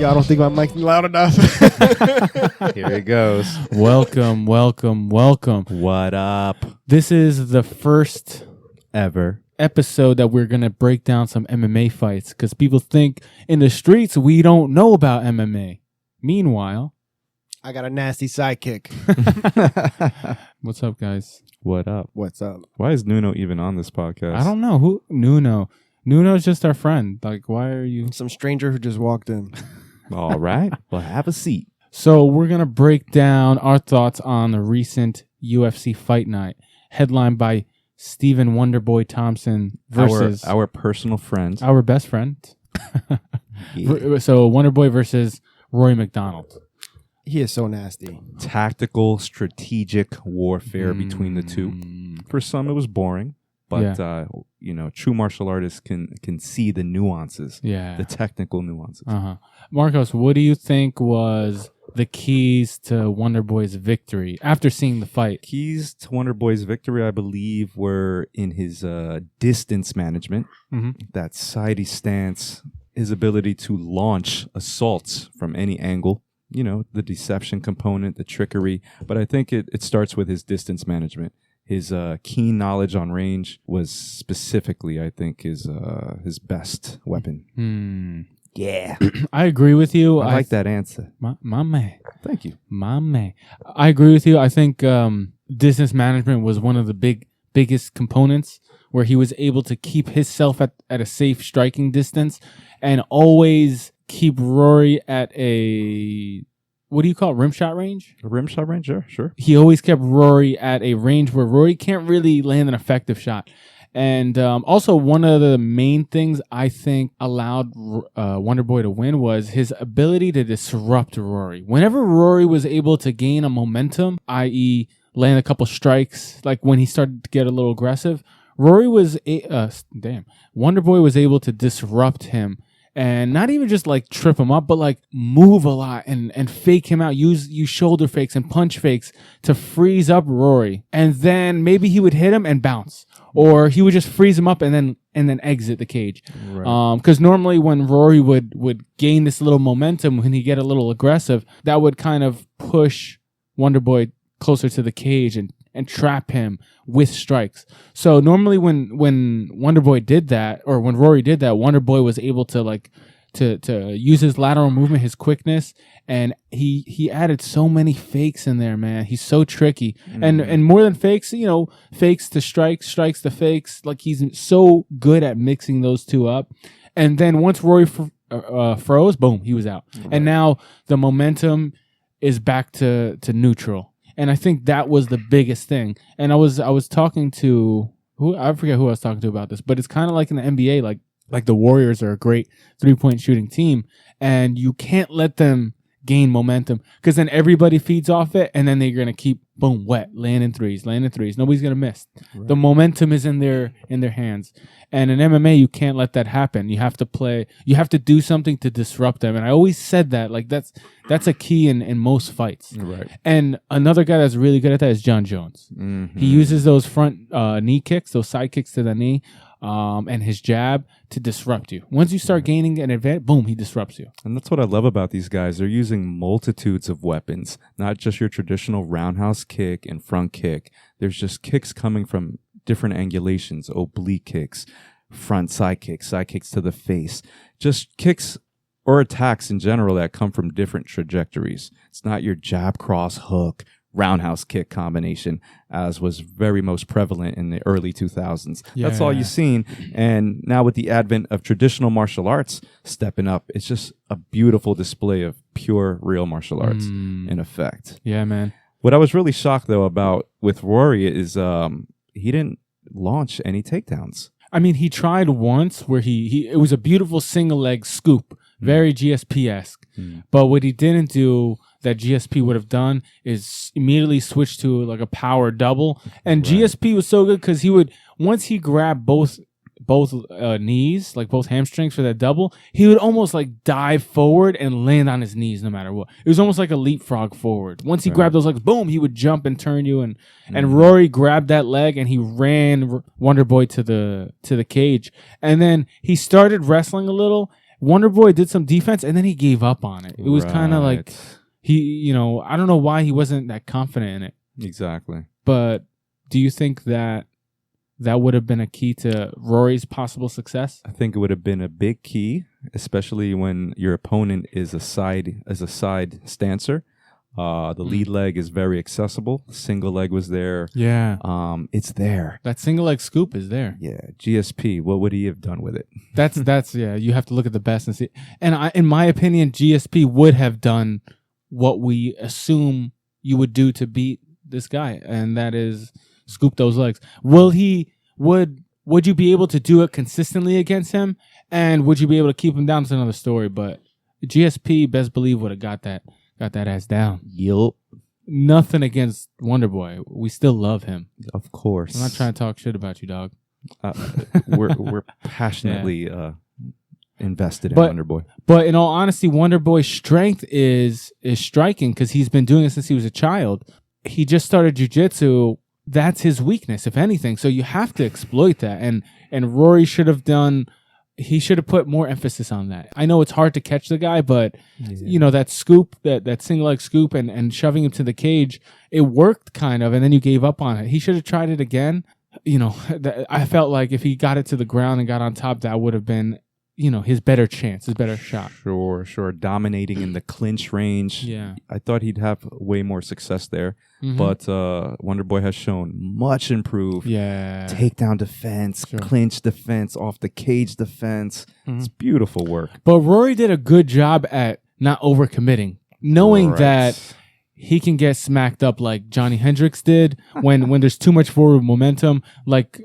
I don't think my mic's loud enough. Here it goes. Welcome. What up? This is the first ever episode that we're going to break down some MMA fights because people think in the streets we don't know about MMA. Meanwhile, I got a nasty sidekick. what's up, guys? What up? What's up? Why is Nuno even on this podcast? I don't know. Who? Nuno. Nuno's just our friend. Like, why are you? Some stranger who just walked in. All right. Well, have a seat. So we're going to break down our thoughts on the recent UFC fight night, headlined by Stephen WonderBoy Thompson versus our personal friend. our best friend. Yeah. So WonderBoy versus Rory MacDonald. He is so nasty. Tactical, strategic warfare between the two. For some, it was boring, but true martial artists can see the nuances, the technical nuances. Marcos, what do you think was the keys to WonderBoy's victory after seeing the fight? Keys to WonderBoy's victory, I believe, were in his distance management, that sidey stance, his ability to launch assaults from any angle. You know, the deception component, the trickery. But I think it starts with his distance management. His keen knowledge on range was specifically, I think, his best weapon. Yeah. I agree with you. I like that answer. My man. Thank you. My man. I agree with you. I think distance management was one of the biggest components where he was able to keep himself at a safe striking distance and always keep Rory at a, what do you call it, rim shot range? A rim shot range, sure. He always kept Rory at a range where Rory can't really land an effective shot. And also one of the main things I think allowed WonderBoy to win was his ability to disrupt Rory. Whenever Rory was able to gain a momentum, i.e. land a couple strikes, like when he started to get a little aggressive, WonderBoy was able to disrupt him. And not even just like trip him up, but like move a lot and fake him out. Use shoulder fakes and punch fakes to freeze up Rory. And then maybe he would hit him and bounce. Or he would just freeze him up and then exit the cage. Right. Because normally when Rory would gain this little momentum, when he get a little aggressive, that would kind of push WonderBoy closer to the cage and trap him with strikes. So normally when WonderBoy did that, or when Rory did that, WonderBoy was able to to use his lateral movement, his quickness, and he added so many fakes in there, man. He's so tricky. And more than fakes, fakes to strikes to fakes. Like, he's so good at mixing those two up. And then once Rory froze, boom, he was out. Right. And now the momentum is back to neutral. And I think that was the biggest thing. And I was talking to I forget who I was talking to about this, but it's kind of like in the NBA, like the Warriors are a great 3-point shooting team, and you can't let them gain momentum because then everybody feeds off it, and then they're gonna keep landing threes. Nobody's gonna miss. Right. The momentum is in their hands. And in MMA, you can't let that happen. You have to do something to disrupt them. And I always said that, like, that's a key in most fights. Right. And another guy that's really good at that is John Jones. He uses those front knee kicks, those side kicks to the knee, and his jab to disrupt you. Once you start gaining an advantage, boom, he disrupts you. And that's what I love about these guys. They're using multitudes of weapons, not just your traditional roundhouse kick and front kick. There's just kicks coming from different angulations, oblique kicks, side kicks to the face, just kicks or attacks in general that come from different trajectories. It's not your jab, cross, hook, roundhouse kick combination, as was very most prevalent in the early 2000s. Yeah. That's all you've seen. And now with the advent of traditional martial arts stepping up, it's just a beautiful display of pure, real martial arts in effect. Yeah, man. What I was really shocked, though, about with Rory is he didn't launch any takedowns. I mean, he tried once where it was a beautiful single leg scoop, very GSP-esque. But what he didn't do that GSP would have done is immediately switch to like a power double. And right. GSP was so good because once he grabbed both knees, like both hamstrings for that double, he would almost like dive forward and land on his knees no matter what. It was almost like a leapfrog forward. Once he grabbed those legs, boom, he would jump and turn you. And Rory grabbed that leg and he ran WonderBoy to the cage. And then he started wrestling a little, WonderBoy did some defense, and then he gave up on it. It was kind of like he, I don't know why he wasn't that confident in it. Exactly. But do you think that would have been a key to Rory's possible success? I think it would have been a big key, especially when your opponent is a side stancer. The lead leg is very accessible. Single leg was there. Yeah. It's there. That single leg scoop is there. Yeah. GSP, what would he have done with it? That's yeah, you have to look at the best and see. And in my opinion, GSP would have done what we assume you would do to beat this guy, and that is scoop those legs. Would you be able to do it consistently against him? And would you be able to keep him down? That's another story, but GSP best believe would have got that ass down. Yup. Nothing against WonderBoy. We still love him. Of course. I'm not trying to talk shit about you, dog. We're passionately invested in But- WonderBoy. But in all honesty, WonderBoy's strength is striking because he's been doing it since he was a child. He just started jiu-jitsu. That's his weakness, if anything. So you have to exploit that. And Rory should have put more emphasis on that. I know it's hard to catch the guy, but that scoop, that single leg scoop and shoving him to the cage, it worked kind of, and then you gave up on it. He should have tried it again. I felt like if he got it to the ground and got on top, that would have been, his better chance, his better shot. Sure. Dominating in the clinch range. Yeah. I thought he'd have way more success there. Mhm. But WonderBoy has shown much improved. Yeah. Takedown defense, Sure. clinch defense, off the cage defense. It's beautiful work. But Rory did a good job at not overcommitting, knowing Right. that he can get smacked up like Johnny Hendricks did when there's too much forward momentum, like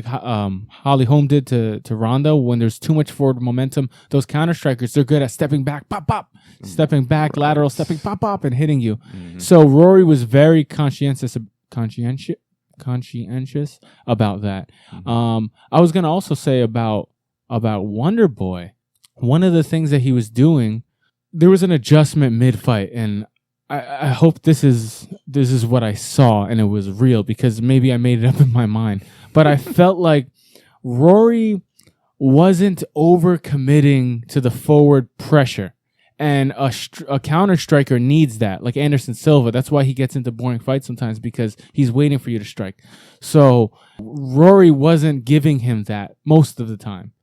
Holly Holm did to Ronda. When there's too much forward momentum, those counter strikers, they're good at stepping back, pop, pop, stepping back, lateral, stepping, pop, pop, and hitting you. So Rory was very conscientious about that. I was gonna also say about WonderBoy, one of the things that he was doing, there was an adjustment mid-fight, and I hope this is what I saw and it was real, because maybe I made it up in my mind. But I felt like Rory wasn't over-committing to the forward pressure. And a counter striker needs that, like Anderson Silva. That's why he gets into boring fights sometimes, because he's waiting for you to strike. So Rory wasn't giving him that most of the time.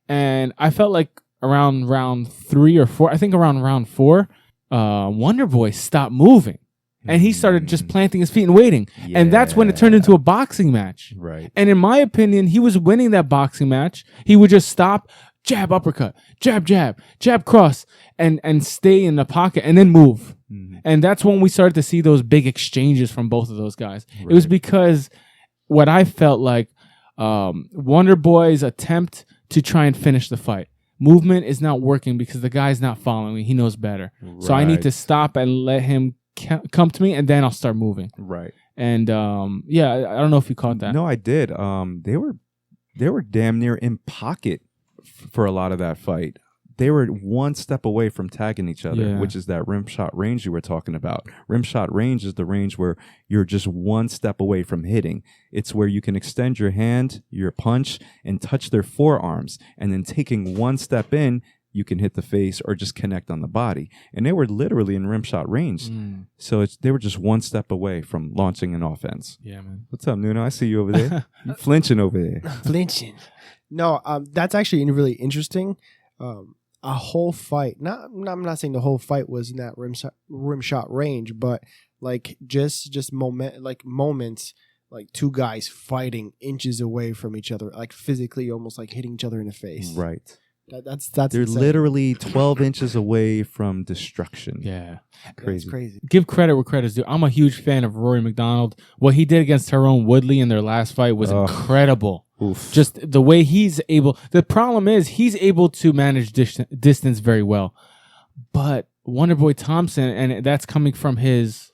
And I felt like around round 3 or 4, I think around round 4, WonderBoy stopped moving, and he started just planting his feet and waiting. And that's when it turned into a boxing match. Right. And in my opinion, he was winning that boxing match. He would just stop, jab, uppercut, jab, jab, jab, cross, and stay in the pocket and then move. And that's when we started to see those big exchanges from both of those guys. Right. It was because what I felt like WonderBoy's attempt to try and finish the fight. Movement is not working because the guy's not following me. He knows better. Right. So I need to stop and let him come to me, and then I'll start moving. Right. And I don't know if you caught that. No, I did. They were damn near in pocket for a lot of that fight. They were one step away from tagging each other, which is that rim shot range you were talking about. Rim shot range is the range where you're just one step away from hitting. It's where you can extend your hand, your punch, and touch their forearms. And then taking one step in, you can hit the face or just connect on the body. And they were literally in rim shot range. So they were just one step away from launching an offense. Yeah, man. What's up, Nuno? I see you over there. You flinching over there. Flinching. No, that's actually really interesting. A whole fight. I'm not saying the whole fight was in that rim shot range, but like just moments, like two guys fighting inches away from each other, like physically, almost like hitting each other in the face. Right. That's They're insane. literally 12 inches away from destruction. Yeah. Crazy. That's crazy. Give credit where credit's due. I'm a huge fan of Rory MacDonald. What he did against Tyrone Woodley in their last fight was incredible. Oof. Just the way he's able. The problem is he's able to manage distance very well. But WonderBoy Thompson, and that's coming from his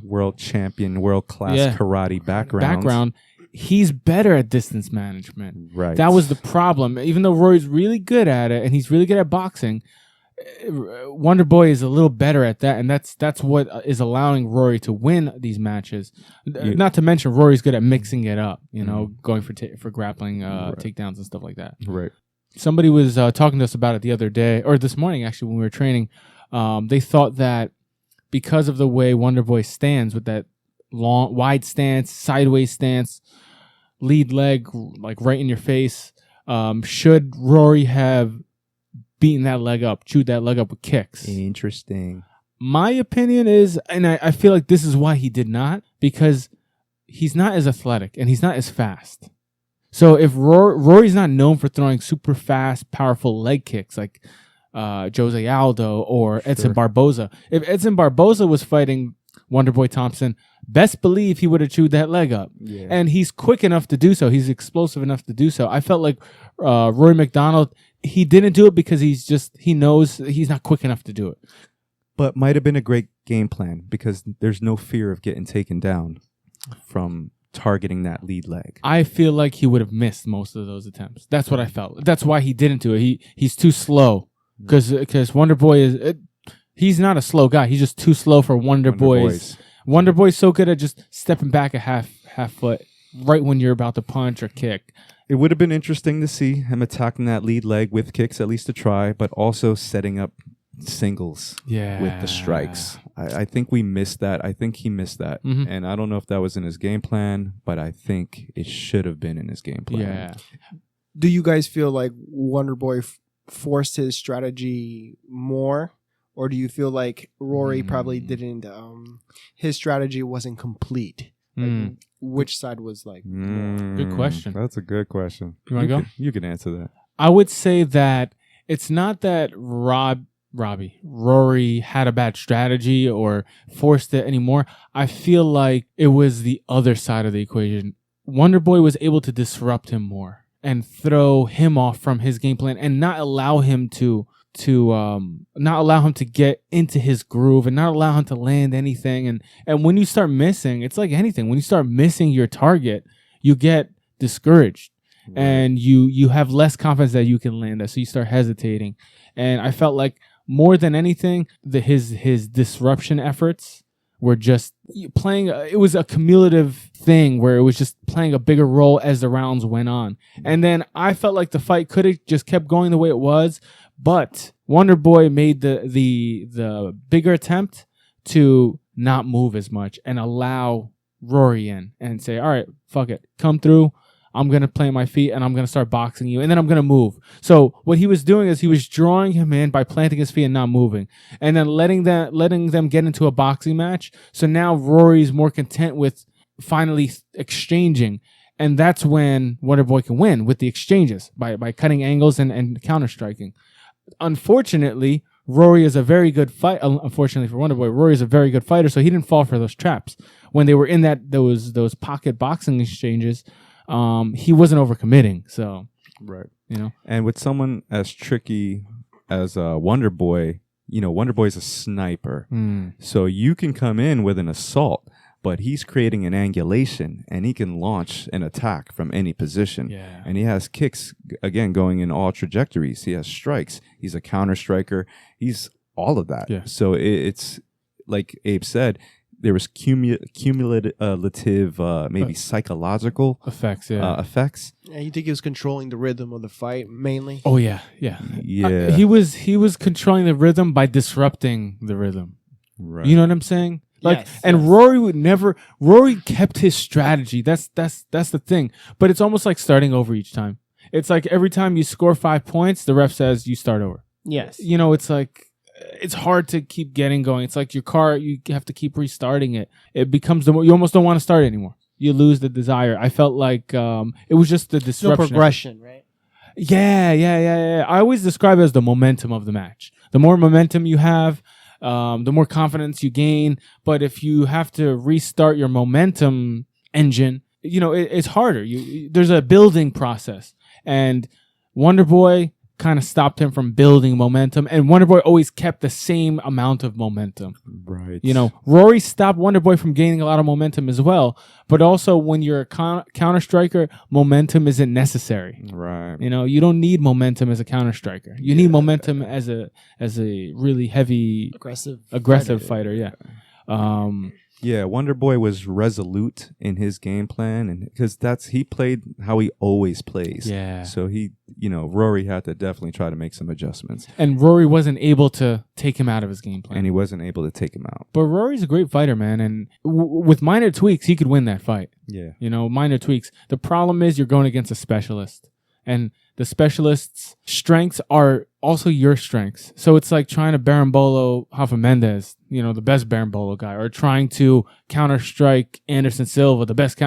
world champion, world-class karate background. He's better at distance management. Right. That was the problem. Even though Rory's really good at it, and he's really good at boxing, WonderBoy is a little better at that, and that's what is allowing Rory to win these matches. Not to mention Rory's good at mixing it up, going for grappling takedowns and stuff like that. Right. Somebody was talking to us about it the other day, or this morning actually, when we were training. They thought that because of the way WonderBoy stands with that long, wide stance, sideways stance, lead leg like right in your face, should Rory have beaten that leg up, chewed that leg up with kicks? Interesting. My opinion is, and I feel like this is why he did not, because he's not as athletic and he's not as fast. So if Rory's not known for throwing super fast, powerful leg kicks like Jose Aldo or Edson Barboza, if Edson Barboza was fighting WonderBoy Thompson, best believe he would have chewed that leg up. Yeah. And he's quick enough to do so. He's explosive enough to do so. I felt like Rory MacDonald, he didn't do it because he knows he's not quick enough to do it. But might have been a great game plan because there's no fear of getting taken down from targeting that lead leg. I feel like he would have missed most of those attempts. That's what I felt. That's why he didn't do it. He's too slow because WonderBoy he's not a slow guy. He's just too slow for WonderBoy's. WonderBoy's so good at just stepping back a half foot right when you're about to punch or kick. It would have been interesting to see him attacking that lead leg with kicks, at least to try, but also setting up singles with the strikes. I think we missed that. I think he missed that. Mm-hmm. And I don't know if that was in his game plan, but I think it should have been in his game plan. Yeah. Do you guys feel like WonderBoy forced his strategy more? Or do you feel like Rory probably didn't, his strategy wasn't complete? Like, which side was like more? Good question. That's a good question. You want to go? You can answer that. I would say that it's not that Rory had a bad strategy or forced it anymore. I feel like it was the other side of the equation. WonderBoy was able to disrupt him more and throw him off from his game plan and not allow him to get into his groove and not allow him to land anything. And when you start missing, it's like anything. When you start missing your target, you get discouraged. Right. And you have less confidence that you can land that, so you start hesitating. And I felt like more than anything, his disruption efforts were just playing. It was a cumulative thing where it was just playing a bigger role as the rounds went on. And then I felt like the fight could have just kept going the way it was, but WonderBoy made the bigger attempt to not move as much and allow Rory in and say, all right, fuck it, come through. I'm going to plant my feet and I'm going to start boxing you and then I'm going to move. So what he was doing is he was drawing him in by planting his feet and not moving and then letting them get into a boxing match. So now Rory's more content with finally exchanging. And that's when WonderBoy can win with the exchanges by cutting angles and counter striking. Unfortunately, Rory is a very good fight. Unfortunately for WonderBoy, Rory is a very good fighter, so he didn't fall for those traps. When they were in those pocket boxing exchanges, he wasn't overcommitting. So, right, you know. And with someone as tricky as WonderBoy, you know, WonderBoy's a sniper, so you can come in with an assault, but he's creating an angulation, and he can launch an attack from any position. Yeah. And he has kicks, again, going in all trajectories. He has strikes. He's a counter striker. He's all of that. Yeah. So it's like Abe said, there was cumulative, maybe psychological effects. Effects. Yeah, you think he was controlling the rhythm of the fight mainly? Oh yeah. He was controlling the rhythm by disrupting the rhythm. Right. You know what I'm saying? Like, yes, and yes. Rory kept his strategy. That's the thing. But it's almost like starting over each time. It's like every time you score 5 points, the ref says you start over. Yes. You know, it's like, it's hard to keep getting going. It's like your car, you have to keep restarting it. It becomes you almost don't want to start anymore. You lose the desire. I felt like it was just the disruption. No progression, right? Yeah. I always describe it as the momentum of the match. The more momentum you have, the more confidence you gain. But if you have to restart your momentum engine, you know, it's harder. There's a building process. And WonderBoy kind of stopped him from building momentum, and WonderBoy always kept the same amount of momentum. Right. You know, Rory stopped WonderBoy from gaining a lot of momentum as well, but also when you're a counter striker, momentum isn't necessary. Right. You know, you don't need momentum as a counter striker. You need momentum as a really heavy aggressive fighter. Yeah. Yeah, WonderBoy was resolute in his game plan, and because he played how he always plays. Yeah. So Rory had to definitely try to make some adjustments, And Rory wasn't able to take him out of his game plan. and he wasn't able to take him out. But Rory's a great fighter, man, and with minor tweaks, he could win that fight. Yeah. Minor tweaks. The problem is you're going against a specialist, and the specialist's strengths are also your strengths. So it's like trying to Berimbolo Rafa Mendes, the best Berimbolo guy, or trying to counter-strike Anderson Silva, the best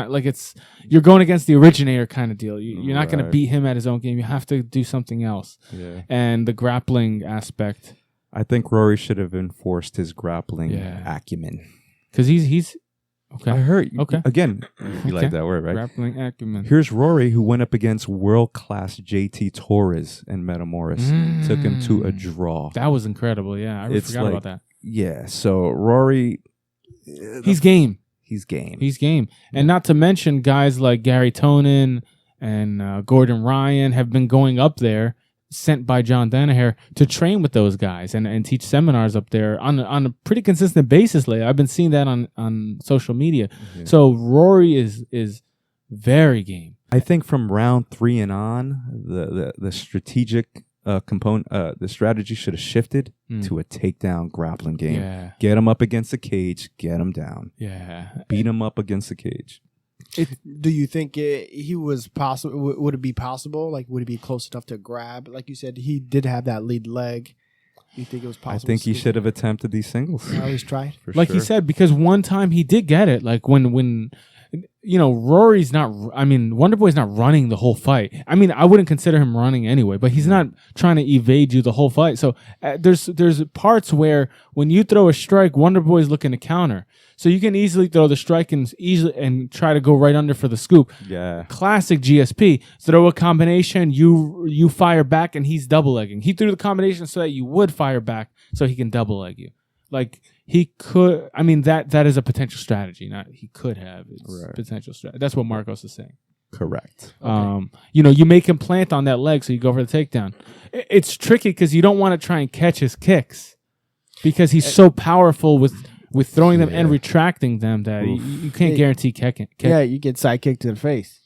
you're going against the originator kind of deal. You're not going to beat him at his own game. You have to do something else. Yeah. And the grappling aspect. I think Rory should have enforced his grappling acumen. Because he's okay. I heard. Okay. Again, you like that word, right? Grappling acumen. Here's Rory, who went up against world-class JT Torres and Metamoris. Took him to a draw. That was incredible. Yeah, I forgot about that. Yeah, so Rory... He's game. He's game. He's game. And not to mention guys like Gary Tonin and Gordon Ryan have been going up there, sent by John Danaher, to train with those guys and teach seminars up there on a pretty consistent basis lately. I've been seeing that on social media. Yeah. So Rory is very game. I think from round 3 and on, the strategic component, the strategy should have shifted to a takedown grappling game. Yeah. Get him up against the cage, get him down. Yeah. Beat him up against the cage. Do you think he was possible? Would it be possible? Like, would it be close enough to grab? Like you said, he did have that lead leg. Do you think it was possible? I think he should have attempted these singles. I always tried. Like he said, because one time he did get it. Like when Rory's not. I mean, WonderBoy's not running the whole fight. I mean, I wouldn't consider him running anyway. But he's not trying to evade you the whole fight. So there's parts where when you throw a strike, WonderBoy's looking to counter. So you can easily throw the strike and try to go right under for the scoop. Yeah. Classic GSP. Throw a combination, you fire back, and he's double legging. He threw the combination so that you would fire back, so he can double leg you. Like he could. I mean that is a potential strategy. Not he could have. It's potential strategy. That's what Marcos is saying. Correct. Okay. You make him plant on that leg, so you go for the takedown. It's tricky because you don't want to try and catch his kicks because he's so powerful with throwing them and retracting them that you can't guarantee kicking. Yeah, you get sidekick to the face.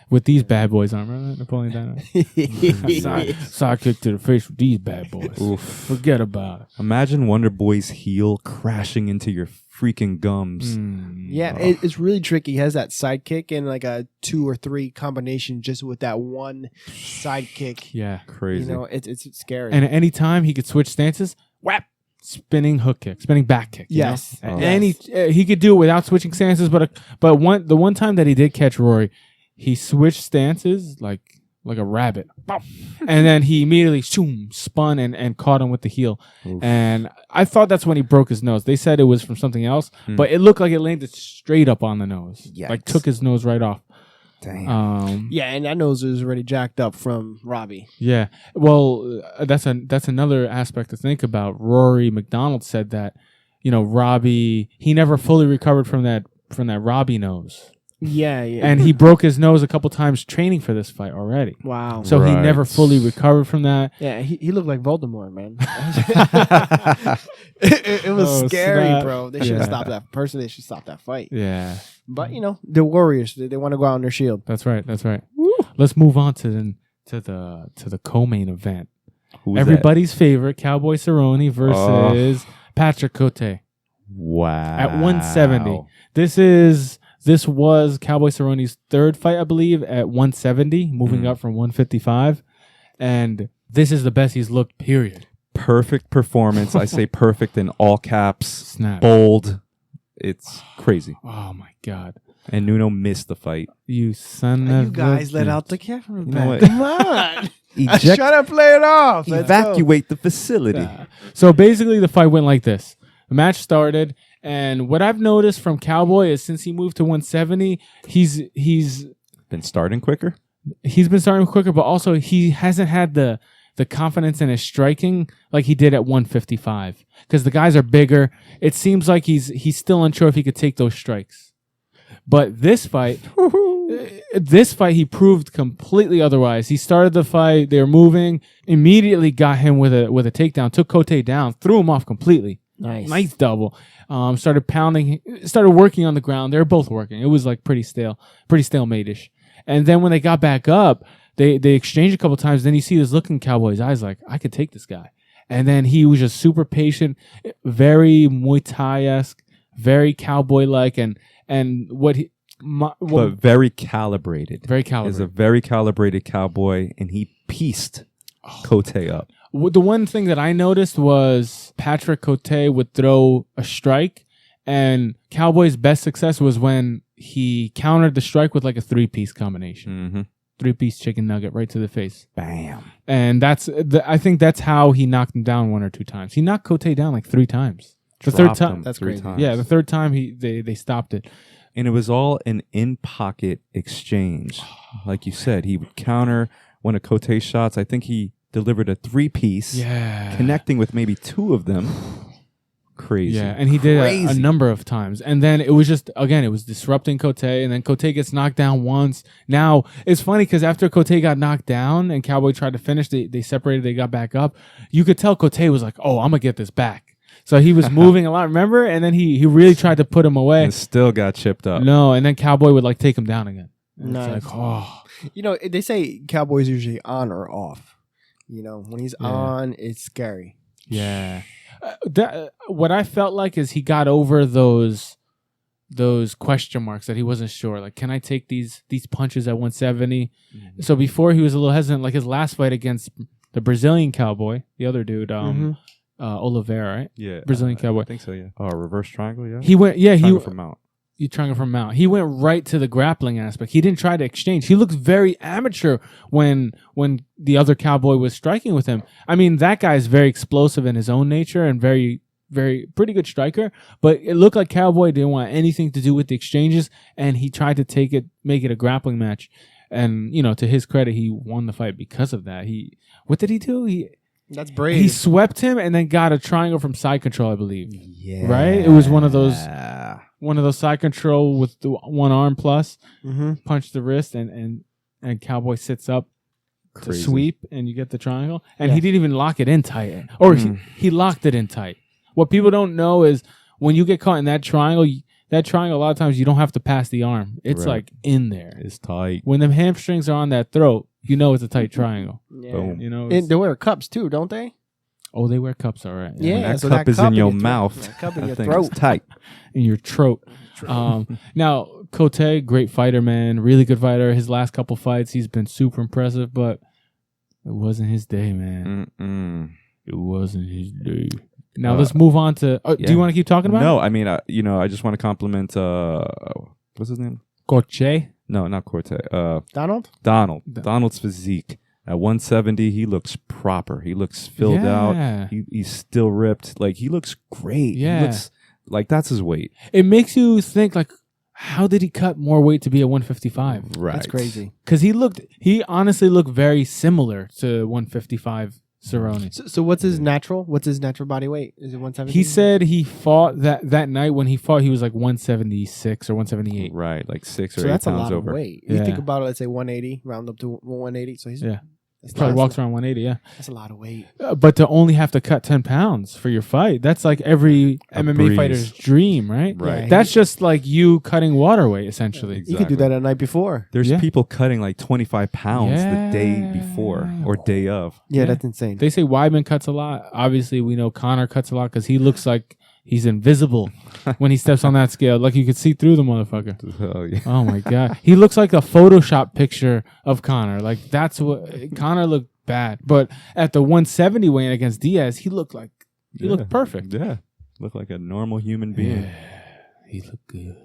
With these bad boys on, remember Napoleon Dynamite? Sidekick to the face with these bad boys. Oof. Forget about it. Imagine WonderBoy's heel crashing into your freaking gums. Yeah, it's really tricky. He has that sidekick and like a 2 or 3 combination just with that one sidekick. Yeah, crazy. It's scary. And at any time he could switch stances. Whap! Spinning hook kick, spinning back kick. Yes. And he could do it without switching stances, but the one time that he did catch Rory, he switched stances like a rabbit, and then he immediately spun and caught him with the heel. Oof. And I thought that's when he broke his nose. They said it was from something else, but it looked like it landed straight up on the nose. Yikes. Like took his nose right off. Damn. Yeah, and that nose is already jacked up from Robbie. Yeah. Well, that's another aspect to think about. Rory MacDonald said that, Robbie, he never fully recovered from that Robbie nose. Yeah. And he broke his nose a couple times training for this fight already. Wow. So he never fully recovered from that. Yeah, he looked like Voldemort, man. it was scary, bro. They should have stopped that person. They should stop that fight. Yeah. But, the Warriors, they want to go out on their shield. That's right. Woo. Let's move on to the co-main event. Who's everybody's favorite, Cowboy Cerrone versus Patrick Cote. Wow. At 170. This was Cowboy Cerrone's third fight, I believe, at 170, moving up from 155. And this is the best he's looked, period. Perfect performance. I say perfect in all caps. Snap. Bold. It's crazy. Oh, my God. And Nuno missed the fight. You son of a... You guys let out the camera. You know what? Come on. I'm trying to play it off. Evacuate the facility. So basically, the fight went like this. The match started... And what I've noticed from Cowboy is since he moved to 170, he's been starting quicker. He's been starting quicker, but also he hasn't had the confidence in his striking like he did at 155 because the guys are bigger. It seems like he's still unsure if he could take those strikes. But this fight, he proved completely otherwise. He started the fight, they were moving, immediately got him with a takedown, took Cote down, threw him off completely. Nice. double. Started working on the ground. They were both working. It was like pretty stalemate-ish. And then when they got back up, they exchanged a couple times. Then you see this look in Cowboy's eyes like, I could take this guy. And then he was just super patient, very Muay Thai-esque, very cowboy-like, and but very calibrated. Very calibrated. Is a very calibrated cowboy, and he pieced Cote up. The one thing that I noticed was Patrick Cote would throw a strike, and Cowboy's best success was when he countered the strike with like a 3-piece combination. Mm-hmm. 3-piece chicken nugget right to the face. Bam. And I think that's how he knocked him down 1 or 2 times. He knocked Cote down like 3 times. The third time, that's 3 crazy. times. Yeah, the third time they stopped it. And it was all an in-pocket exchange. Like you said, he would counter one of Cote's shots. I think he delivered a 3-piece, connecting with maybe 2 of them. Crazy. Yeah, and he did a number of times. And then it was just, again, it was disrupting Cote, and then Cote gets knocked down once. Now, it's funny because after Cote got knocked down and Cowboy tried to finish, they separated, they got back up. You could tell Cote was like, oh, I'm going to get this back. So he was moving a lot, remember? And then he really tried to put him away. And still got chipped up. No, and then Cowboy would like take him down again. And Nice. it's like, oh. You know, they say Cowboy's usually on or off. You know, when he's on, it's scary. Yeah. What I felt like is he got over those question marks that he wasn't sure. Like, can I take these punches at 170? Mm-hmm. So before he was a little hesitant, like his last fight against the Brazilian Cowboy, the other dude, Oliveira, right? Yeah. Brazilian Cowboy. I think so, yeah. Oh, reverse triangle, yeah? He went, triangle from Mount. You triangle from Mount. He went right to the grappling aspect. He didn't try to exchange. He looked very amateur when the other Cowboy was striking with him. I mean, that guy is very explosive in his own nature and very, very pretty good striker. But it looked like Cowboy didn't want anything to do with the exchanges, and he tried to make it a grappling match. And you know, to his credit, he won the fight because of that. What did he do? That's brave. He swept him and then got a triangle from side control, I believe. Yeah. Right? It was one of those side control with the one arm plus, punch the wrist, and Cowboy sits up to sweep, and you get the triangle. And he didn't even lock it in tight. Or he locked it in tight. What people don't know is when you get caught in that triangle, a lot of times you don't have to pass the arm. It's like in there. It's tight. When the hamstrings are on that throat, you know it's a tight triangle. Yeah. Boom. You know, And they wear cups too, don't they? oh, they wear cups, all right. Yeah. When that so cup that is cup in your throat, mouth. that cup in That your thing throat. is tight. In your throat. Now, Cote, great fighter, man. Really good fighter. His last couple fights, he's been super impressive, but it wasn't his day, man. It wasn't his day. Now, let's move on to... do you want to keep talking about it? No, I mean, I just want to compliment... what's his name? Coche? No, not Corte. Donald? Donald's physique. At 170, he looks proper. He looks filled out. He's still ripped. Like, he looks great. Yeah. He looks like that's his weight. It makes you think, like, how did he cut more weight to be at 155? Right. That's crazy. Because he honestly looked very similar to 155 Cerrone. So what's his natural? What's his natural body weight? Is it 170? He said he fought that night when he fought, he was like 176 or 178. Right, like 6 or So 8 that's a pounds lot over. of weight. Yeah. You think about it, let's say 180, round up to 180. So he's Probably walks around 180, yeah. That's a lot of weight. But to only have to cut 10 pounds for your fight, that's like every MMA breeze. fighter's dream, right? Right. That's just like you cutting water weight, essentially. Exactly. You could do that the night before. There's Yeah. people cutting like 25 pounds the day before or day of. Yeah, that's insane. They say Weidman cuts a lot. Obviously, we know Conor cuts a lot because he looks like he's invisible when he steps on that scale. Like you could see through the motherfucker. Oh, yeah. Oh, my God. He looks like a Photoshop picture of Conor. Like that's what... Conor looked bad. But at the 170 weigh-in against Diaz, he looked perfect. Yeah. Looked like a normal human being. Yeah. He looked good.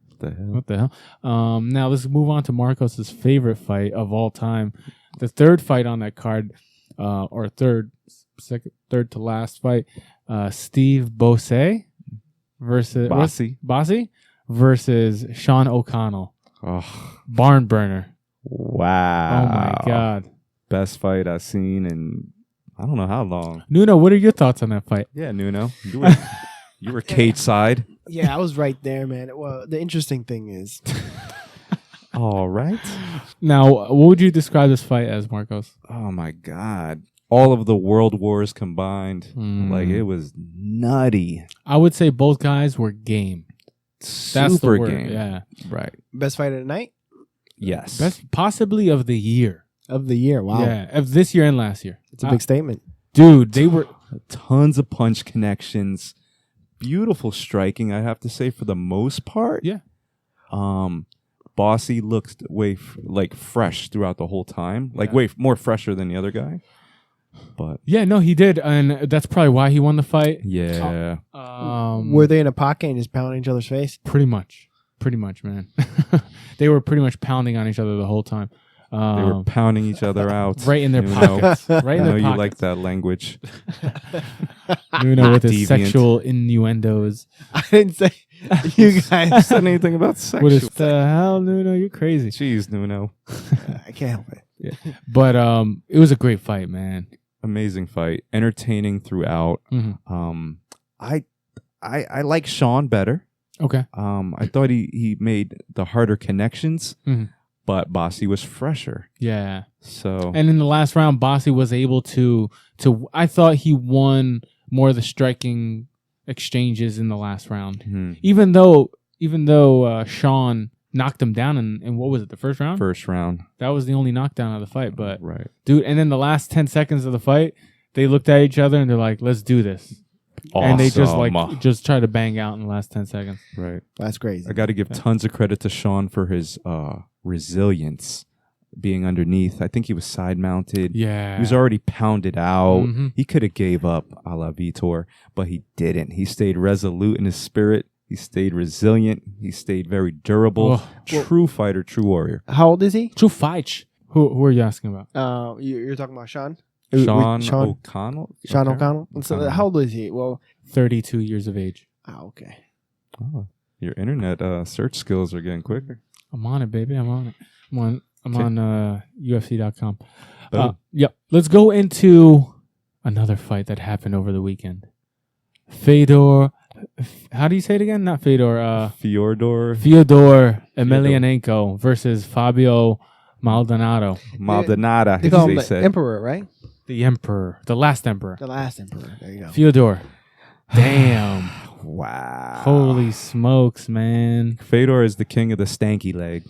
What the hell? What the hell? Now let's move on to Marcos's favorite fight of all time. The third fight on that card, or third to last fight, Steve Bosse versus Bosse versus Sean O'Connell. Oh, Barn burner. wow. Oh my God. Best fight I've seen in I don't know how long. Nuno, what are your thoughts on that fight? Yeah, Nuno. You were cage side. Yeah, I was right there, man. Well, the interesting thing is... All right. Now, what would you describe this fight as, Marcos? Oh my God. all of the world wars combined. Like, it was nutty. I would say both guys were game. That's the Super word. game. Yeah. Right. Best fight of the night? Yes. Best possibly of the year. Of the year. Wow. Yeah, of this year and last year. It's a big statement. Dude, they were Tons of punch connections. Beautiful striking, I have to say, for the most part. Yeah. Bossy looked like fresh throughout the whole time. Like way more fresher than the other guy. But yeah, no, he did, and that's probably why he won the fight. yeah. Were they in a pocket and just pounding each other's face? Pretty much, man. They were pretty much pounding on each other the whole time. They were pounding each other out. Right in their pockets. Right I in know their you pockets. like that language. Nuno with his Deviant. sexual innuendos. I didn't say you guys. Said anything about sexual. What is the hell, Nuno? You're crazy. Jeez, Nuno. I can't help it. But it was a great fight, man. Amazing fight. Entertaining throughout. Mm-hmm. I like Sean better. Okay. I thought he made the harder connections, but Bossy was fresher. Yeah. So And in the last round, Bossy was able to I thought he won more of the striking exchanges in the last round. Even though Sean knocked him down in what was it, the first round? First round. That was the only knockdown of the fight. But Right. dude, and then the last 10 seconds of the fight, they looked at each other and they're like, let's do this. Awesome. And they just try to bang out in the last 10 seconds. Right. That's crazy. I got to give tons of credit to Sean for his resilience being underneath. I think he was side mounted. Yeah. He was already pounded out. Mhm. He could have gave up a la Vitor, but he didn't. He stayed resolute in his spirit. He stayed resilient. He stayed very durable. Oh. True fighter, true warrior. How old is he? True fight. Who are you asking about? You're talking about Sean? Sean Sean O'Connell? Sean Okay. O'Connell? So how old is he? Well, 32 years of age. okay. Oh, your internet search skills are getting quicker. I'm on it, baby. I'm on it. I'm on UFC.com. Oh. Yep. Let's go into another fight that happened over the weekend. Fedor. How do you say it again? Not Fedor. Fyodor Fyodor Emelianenko versus Fabio Maldonado. Maldonado, They call as him they the said. Emperor, right? The emperor. The last emperor. The last Emperor. There you go. Fyodor. Damn. Wow. Holy smokes, man. Fedor is the king of the stanky leg.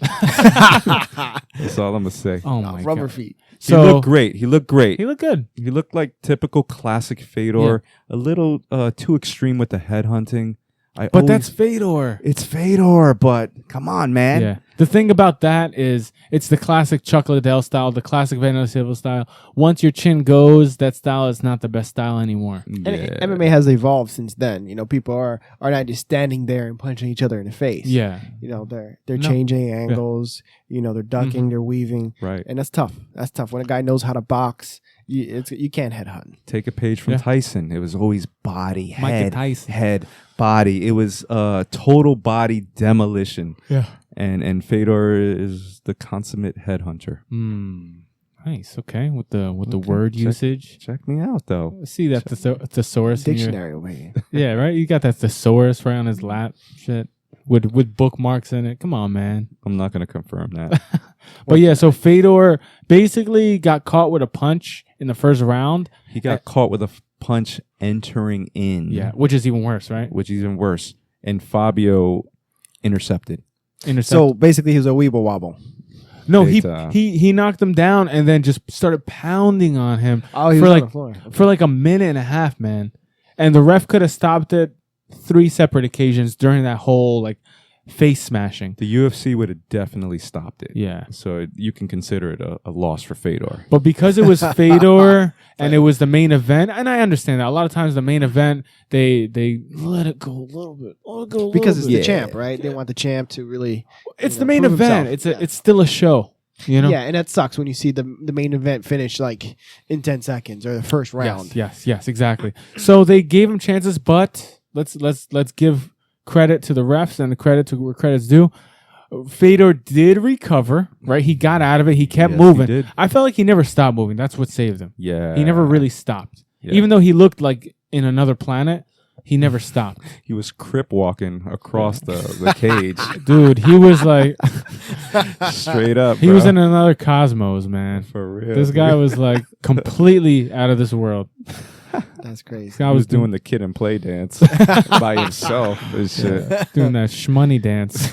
That's all I'm going to say. Oh, my Rubber God. feet. He looked great. He looked great. He looked good. He looked like typical classic Fedor. A little too extreme with the head hunting. But that's Fedor. It's Fedor, but come on, man. Yeah. The thing about that is it's the classic Chuck Liddell style, the classic Vanilla Silva style. Once your chin goes, that style is not the best style anymore. And MMA has evolved since then. You know, people are not just standing there and punching each other in the face. Yeah. You know, they're changing angles. You know, they're ducking, they're weaving. Right. And that's tough. That's tough. When a guy knows how to box, you can't headhunt. Take a page from Tyson. It was always body, Mike head, Tyson. head, body. It was total body demolition. Yeah. And Fedor is the consummate headhunter. Nice. Okay. With the word usage. Check me out, though. See that thesaurus in your, Dictionary over here. yeah, right? You got that thesaurus right on his lap. Shit. With bookmarks in it. Come on, man. I'm not going to confirm that. But yeah, so Fedor basically got caught with a punch in the first round. He got caught with a punch entering in. Yeah, which is even worse, right? Which is even worse. And Fabio intercepted. So basically, he was a weeble wobble. No, It, he knocked him down and then just started pounding on him Oh, he for was like on the floor. Okay. for like a minute and a half, man. And the ref could have stopped it 3 separate occasions during that whole like face smashing. The UFC would have definitely stopped it. Yeah. So you can consider it a loss for Fedor. But because it was Fedor and it was the main event, and I understand that a lot of times the main event they let it go a little bit, Because it's bit. the champ, right? They want the champ to really. It's you the know, main prove event. himself. It's still a show, you know. Yeah, and that sucks when you see the main event finish like in 10 seconds or the first round. Yes, exactly. So they gave him chances, but let's give credit to the refs and the credit to where credit's due. Fedor did recover, right? He got out of it. He kept moving. He did. I felt like he never stopped moving. That's what saved him. Yeah. He never really stopped. Yeah. Even though he looked like in another planet, he never stopped. He was crip walking across the cage. Dude, he was like Straight up, He was in another cosmos, man. For real. This guy was like completely out of this world. That's crazy. This guy I was was doing the kid and play dance by himself and shit. doing that shmoney dance.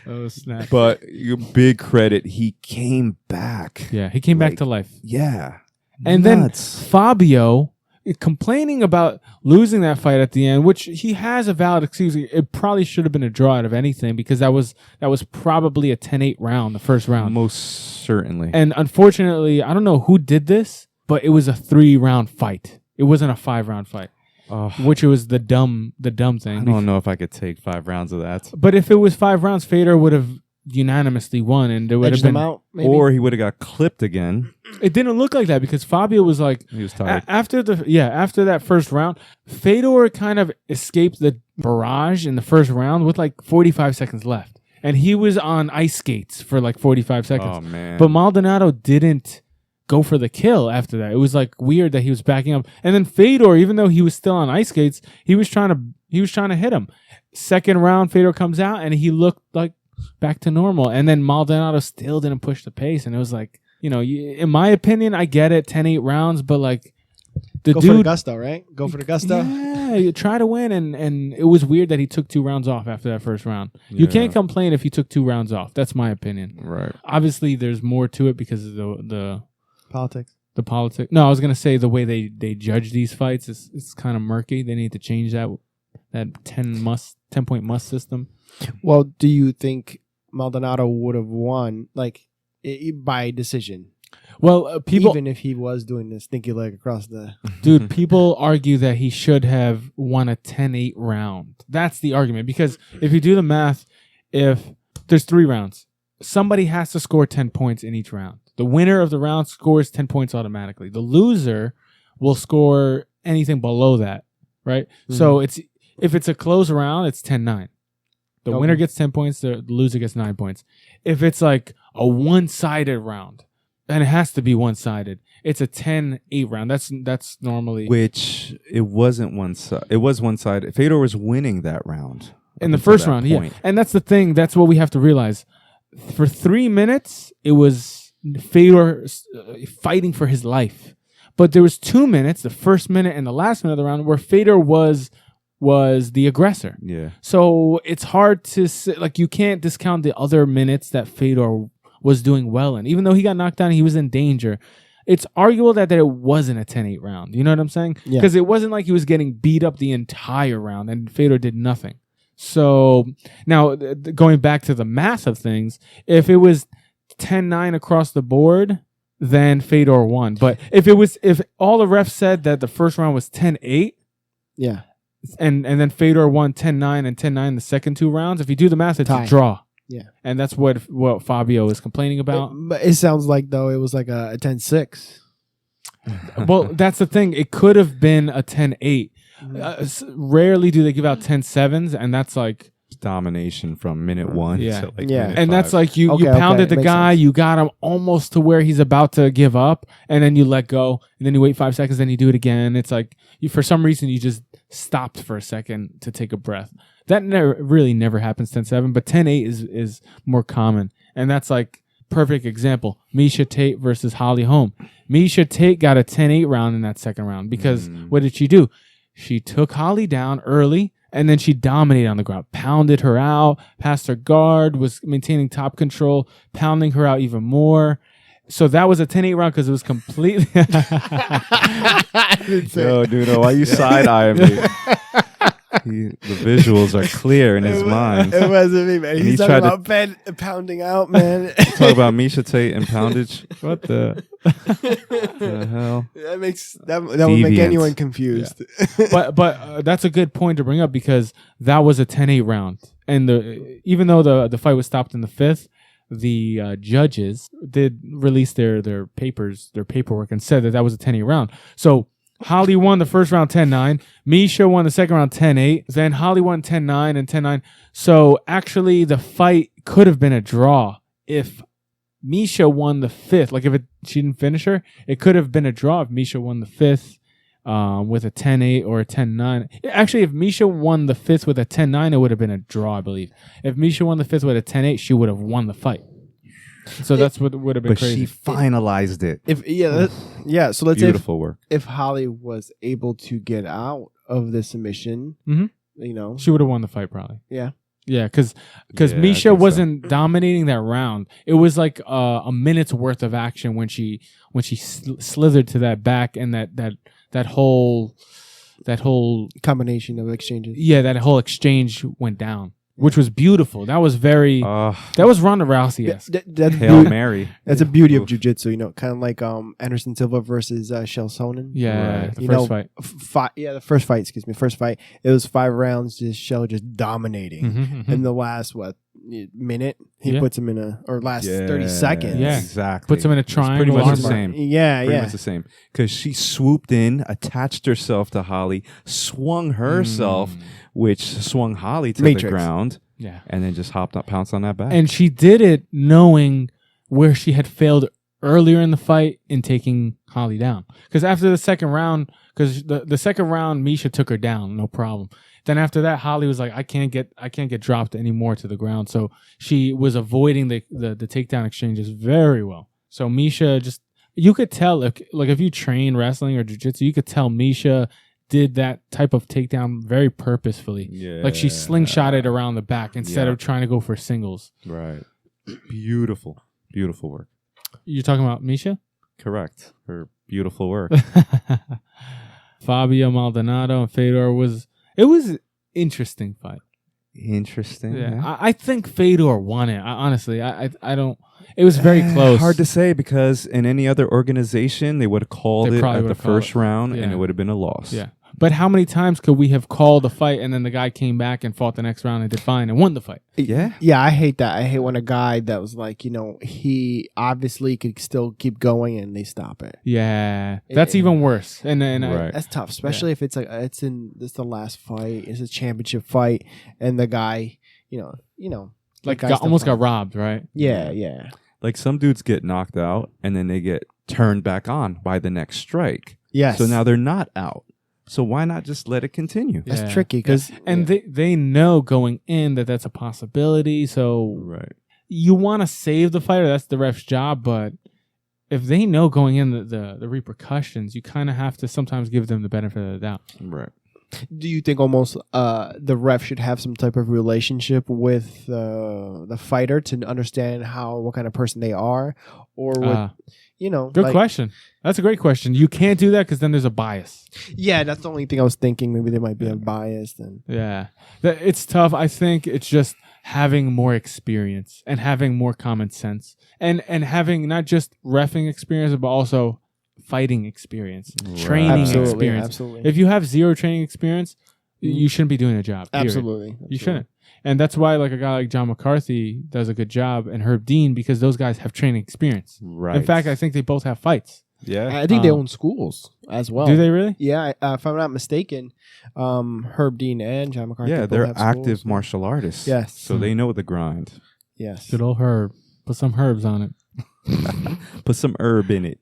Oh, snap. But you big credit, he came back. Yeah, he came back Like, to life. Yeah. And Nuts. then Fabio complaining about losing that fight at the end, which he has a valid excuse. It probably should have been a draw out of anything because that was probably a 10-8 round, the first round. Most certainly. And unfortunately, I don't know who did this, but it was a 3-round fight. It wasn't a 5-round fight, which was the dumb thing. I don't know if I could take 5 rounds of that. But if it was 5 rounds, Fedor would have unanimously won, and there would have Edged him been out, maybe? Or he would have got clipped again. It didn't look like that because Fabio was like He was tired. after that first round, Fedor kind of escaped the barrage in the first round with like 45 seconds left, and he was on ice skates for like 45 seconds. Oh, man. But Maldonado didn't go for the kill after that. It was like weird that he was backing up, and then Fedor, even though he was still on ice skates, he was trying to hit him. Second round, Fedor comes out and he looked like back to normal, and then Maldonado still didn't push the pace, and it was like, you know, in my opinion, I get it, 10-8 rounds, but like the Go dude, for the gusto, right? Go for the gusto. yeah, you try to win, and it was weird that he took 2 rounds off after that first round. You can't complain if he took 2 rounds off. That's my opinion. Right. Obviously, there's more to it because of the Politics. politics. No, I was gonna say the way they judge these fights is kind of murky. They need to change that 10-point must system. Well, do you think Maldonado would have won by decision? Well, people, even if he was doing the stinky leg across the dude, people argue that he should have won a 10-8 round. That's the argument, because if you do the math, if there's 3 rounds, somebody has to score 10 points in each round. The winner of the round scores 10 points automatically. The loser will score anything below that, right? Mm-hmm. So if it's a close round, it's 10-9. The winner gets 10 points, the loser gets 9 points. If it's like a one-sided round, and it has to be one-sided, it's a 10-8 round. That's normally... Which it wasn't one side. It was one-sided. Fedor was winning that round. In the first round, yeah. And that's the thing. That's what we have to realize. For 3 minutes, it was Fedor fighting for his life. But there was 2 minutes, the first minute and the last minute of the round, where Fedor was the aggressor. Yeah. So it's hard to say, like, you can't discount the other minutes that Fedor was doing well in. Even though he got knocked down, he was in danger. It's arguable that it wasn't a 10-8 round. You know what I'm saying? Yeah. Because it wasn't like he was getting beat up the entire round and Fedor did nothing. So now going back to the math of things, if it was 10-9 across the board, then Fedor won. But if all the refs said that the first round was 10-8, yeah, and then Fedor won 10-9 and 10-9 the second 2 rounds, if you do the math, it's a draw. Yeah. And that's what Fabio is complaining about. But it sounds like, though, it was like a 10-6. Well, that's the thing. It could have been a 10-8. Rarely do they give out 10-7s, and that's like domination from minute 1 Yeah. to like Yeah. minute and 5. that's like you Okay, pounded the makes guy, sense. you got him almost to where he's about to give up, and then you let go, and then you wait 5 seconds, then you do it again. It's like for some reason you just stopped for a second to take a breath. That really never happens 10-7, but 10-8 is more common, and that's like perfect example. Miesha Tate versus Holly Holm. Miesha Tate got a 10-8 round in that second round because what did she do? She took Holly down early, and then she dominated on the ground, pounded her out, passed her guard, was maintaining top control, pounding her out even more. So that was a 10-8 round because it was completely... Yo, dude, why you side-eyeing me? The visuals are clear in his mind. It wasn't me, man. He He's tried talking about pounding out, man. Talk about Miesha Tate and poundage. What the hell? that would make Deviant. anyone confused. But that's a good point to bring up because that was a 10-8 round. And even though the fight was stopped in the 5th, the judges did release their paperwork and said that was a 10-8 round. So Holly won the first round 10-9. Miesha won the second round 10-8. Then Holly won 10-9 and 10-9. So actually the fight could have been a draw if Miesha won the 5th. Like she didn't finish her, it could have been a draw if Miesha won the 5th. with a 10-8 or a 10-9. Actually, if Misha won the fifth with a 10-9, it would have been a draw, I believe. If Misha won the fifth with a 10-8, she would have won the fight. So that's what would have been crazy. But she finalized it. So let's Beautiful work. If Holly was able to get out of the submission, she would have won the fight probably. Yeah. Yeah, because Yeah, Misha wasn't dominating that round. It was like a minute's worth of action when she slithered to that back and that whole combination of exchanges. Yeah, that whole exchange went down, which was beautiful. That was very. That was Ronda Rousey-esque. That's Hail Mary. That's a beauty of jiu-jitsu, kind of like Anderson Silva versus Shel Sonnen. Yeah, Right. the first fight. The first fight. Excuse me, first fight. It was 5 rounds, just Shel just dominating. And the last minute, he puts him in last 30 seconds. Yeah, exactly. Puts him in a triangle. Pretty much the armbar. same. Yeah, Pretty much the same. Because she swooped in, attached herself to Holly, swung herself, which swung Holly to the ground. Yeah. And then just pounced on that back. And she did it knowing where she had failed earlier in the fight in taking Holly down. Because after the second round, because the second round, Misha took her down, no problem. Then after that, Holly was like, I can't get dropped anymore to the ground. So she was avoiding the takedown exchanges very well. So Misha you could tell, if you train wrestling or jiu-jitsu, you could tell Misha did that type of takedown very purposefully. Yeah. Like she slingshotted around the back instead of trying to go for singles. Right. Beautiful. Beautiful work. You're talking about Misha? Correct. Her beautiful work. Fabio Maldonado and Fedor was an interesting fight. Interesting. Yeah. I think Fedor won it. Honestly, I don't. It was very close. Hard to say because in any other organization, they would have called it at the first round and it would have been a loss. Yeah. But how many times could we have called a fight and then the guy came back and fought the next round and did fine and won the fight? Yeah. Yeah, I hate that. I hate when a guy that was like, he obviously could still keep going and they stop it. Yeah. That's even worse. And that's tough, especially if it's it's the last fight, it's a championship fight, and the guy, almost got robbed, right? Yeah. Like some dudes get knocked out and then they get turned back on by the next strike. Yes. So now they're not out. So why not just let it continue? That's tricky because they know going in that that's a possibility. So you want to save the fighter. That's the ref's job. But if they know going in the repercussions, you kind of have to sometimes give them the benefit of the doubt. Right. Do you think almost the ref should have some type of relationship with the fighter to understand what kind of person they are, or would Good question. That's a great question. You can't do that because then there's a bias. Yeah, that's the only thing I was thinking. Maybe they might be unbiased. Yeah, it's tough. I think it's just having more experience and having more common sense and having not just reffing experience but also fighting experience, training experience. Absolutely. If you have zero training experience, you shouldn't be doing a job. Period. Absolutely. You shouldn't. And that's why like a guy like John McCarthy does a good job and Herb Dean, because those guys have training experience. Right. In fact, I think they both have fights. Yeah. I think they own schools as well. Do they really? Yeah. If I'm not mistaken, Herb Dean and John McCarthy. Yeah, they're have active schools. martial artists. Yes. So they know the grind. Yes. Good old Herb. Put some herbs on it. Put some herb in it.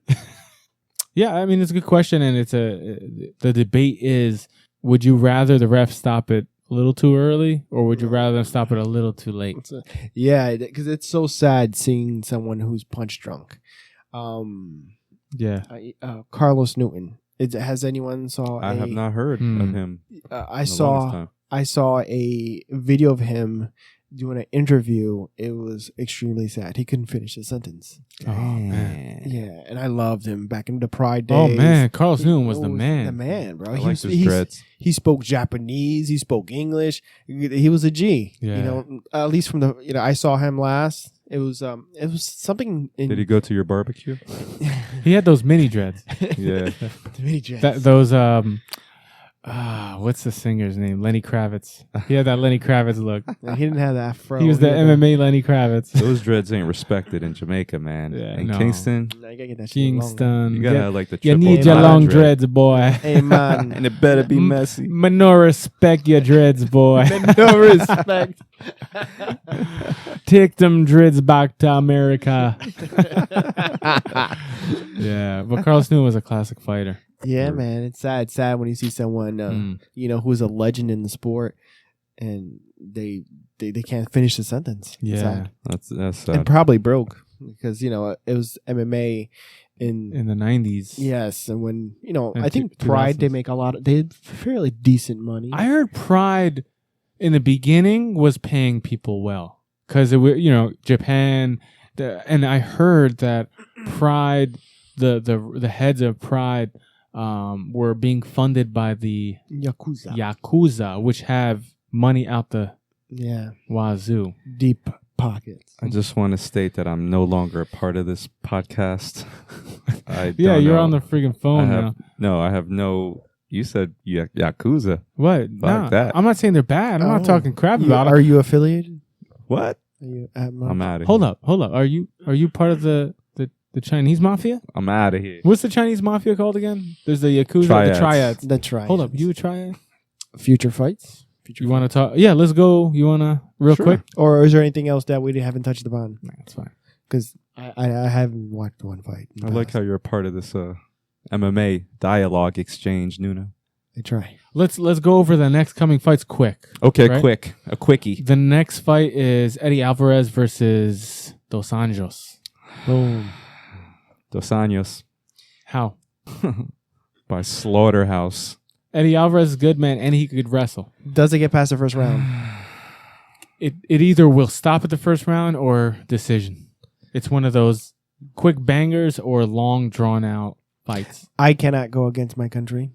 Yeah, I mean, it's a good question. And the debate is, would you rather the ref stop it a little too early, or would you rather them stop it a little too late? Yeah, because it's so sad seeing someone who's punch drunk. Yeah. Carlos Newton. Has anyone saw? I have not heard of him. I saw a video of him doing an interview. It was extremely sad. He couldn't finish the sentence. Oh man. Yeah, and I loved him back in the Pride days. Oh man, Carlos Newton was the man. The man, bro. I liked his dreads. He spoke Japanese. He spoke English. He was a G. Yeah. At least from the I saw him last. It was something. Did he go to your barbecue? He had those mini dreads. Yeah. The mini dreads. Those what's the singer's name? Lenny Kravitz. He had that Lenny Kravitz look. He didn't have the afro. He was the MMA Lenny Kravitz. Those dreads ain't respected in Jamaica, man. Yeah, in no. Kingston, No, you gotta get that shit Kingston. you gotta like the You triple need your knot long dread. dreads, boy. Hey man, And it better be messy. No respect your dreads, boy. no respect. Take them dreads back to America. Yeah, but Carlos Newton was a classic fighter. Yeah, Or- man, it's sad. It's sad when you see someone, who's a legend in the sport, and they can't finish the sentence. It's Yeah. sad. That's sad. And probably broke because it was MMA In the 90s. yes, and when And I think two- Pride 2000s. they had fairly decent money. I heard Pride in the beginning was paying people well because it was, Japan. And I heard that Pride, the heads of Pride, were being funded by the Yakuza, which have money out the wazoo. Deep pockets. I just want to state that I'm no longer a part of this podcast. Yeah, you're know. on the freaking phone now. No, I have no. You said Yakuza. What? Fuck that. I'm not saying they're bad. I'm not talking crap about Are them. you affiliated? What? Are you at I'm out of here. Hold up. Are you part of the Chinese mafia? I'm out of here. What's the Chinese mafia called again? There's the Yakuza, Triads. the Triads. That's right. Hold up, you a triad? Future fights? You want to talk? Yeah, let's go. You want to real Sure. quick? Or is there anything else that we haven't touched upon? Nah, that's fine. Because I haven't watched one fight. in the I like past. how you're a part of this MMA dialogue exchange, Nuno. I try. Let's go over the next coming fights quick. Okay, Right? a quickie. The next fight is Eddie Alvarez versus Dos Anjos. Boom. Dos Años How? by Slaughterhouse. Eddie Alvarez is good, man, and he could wrestle. Does it get past the first round? It either will stop at the first round or decision. It's one of those quick bangers or long drawn out fights. I cannot go against my country,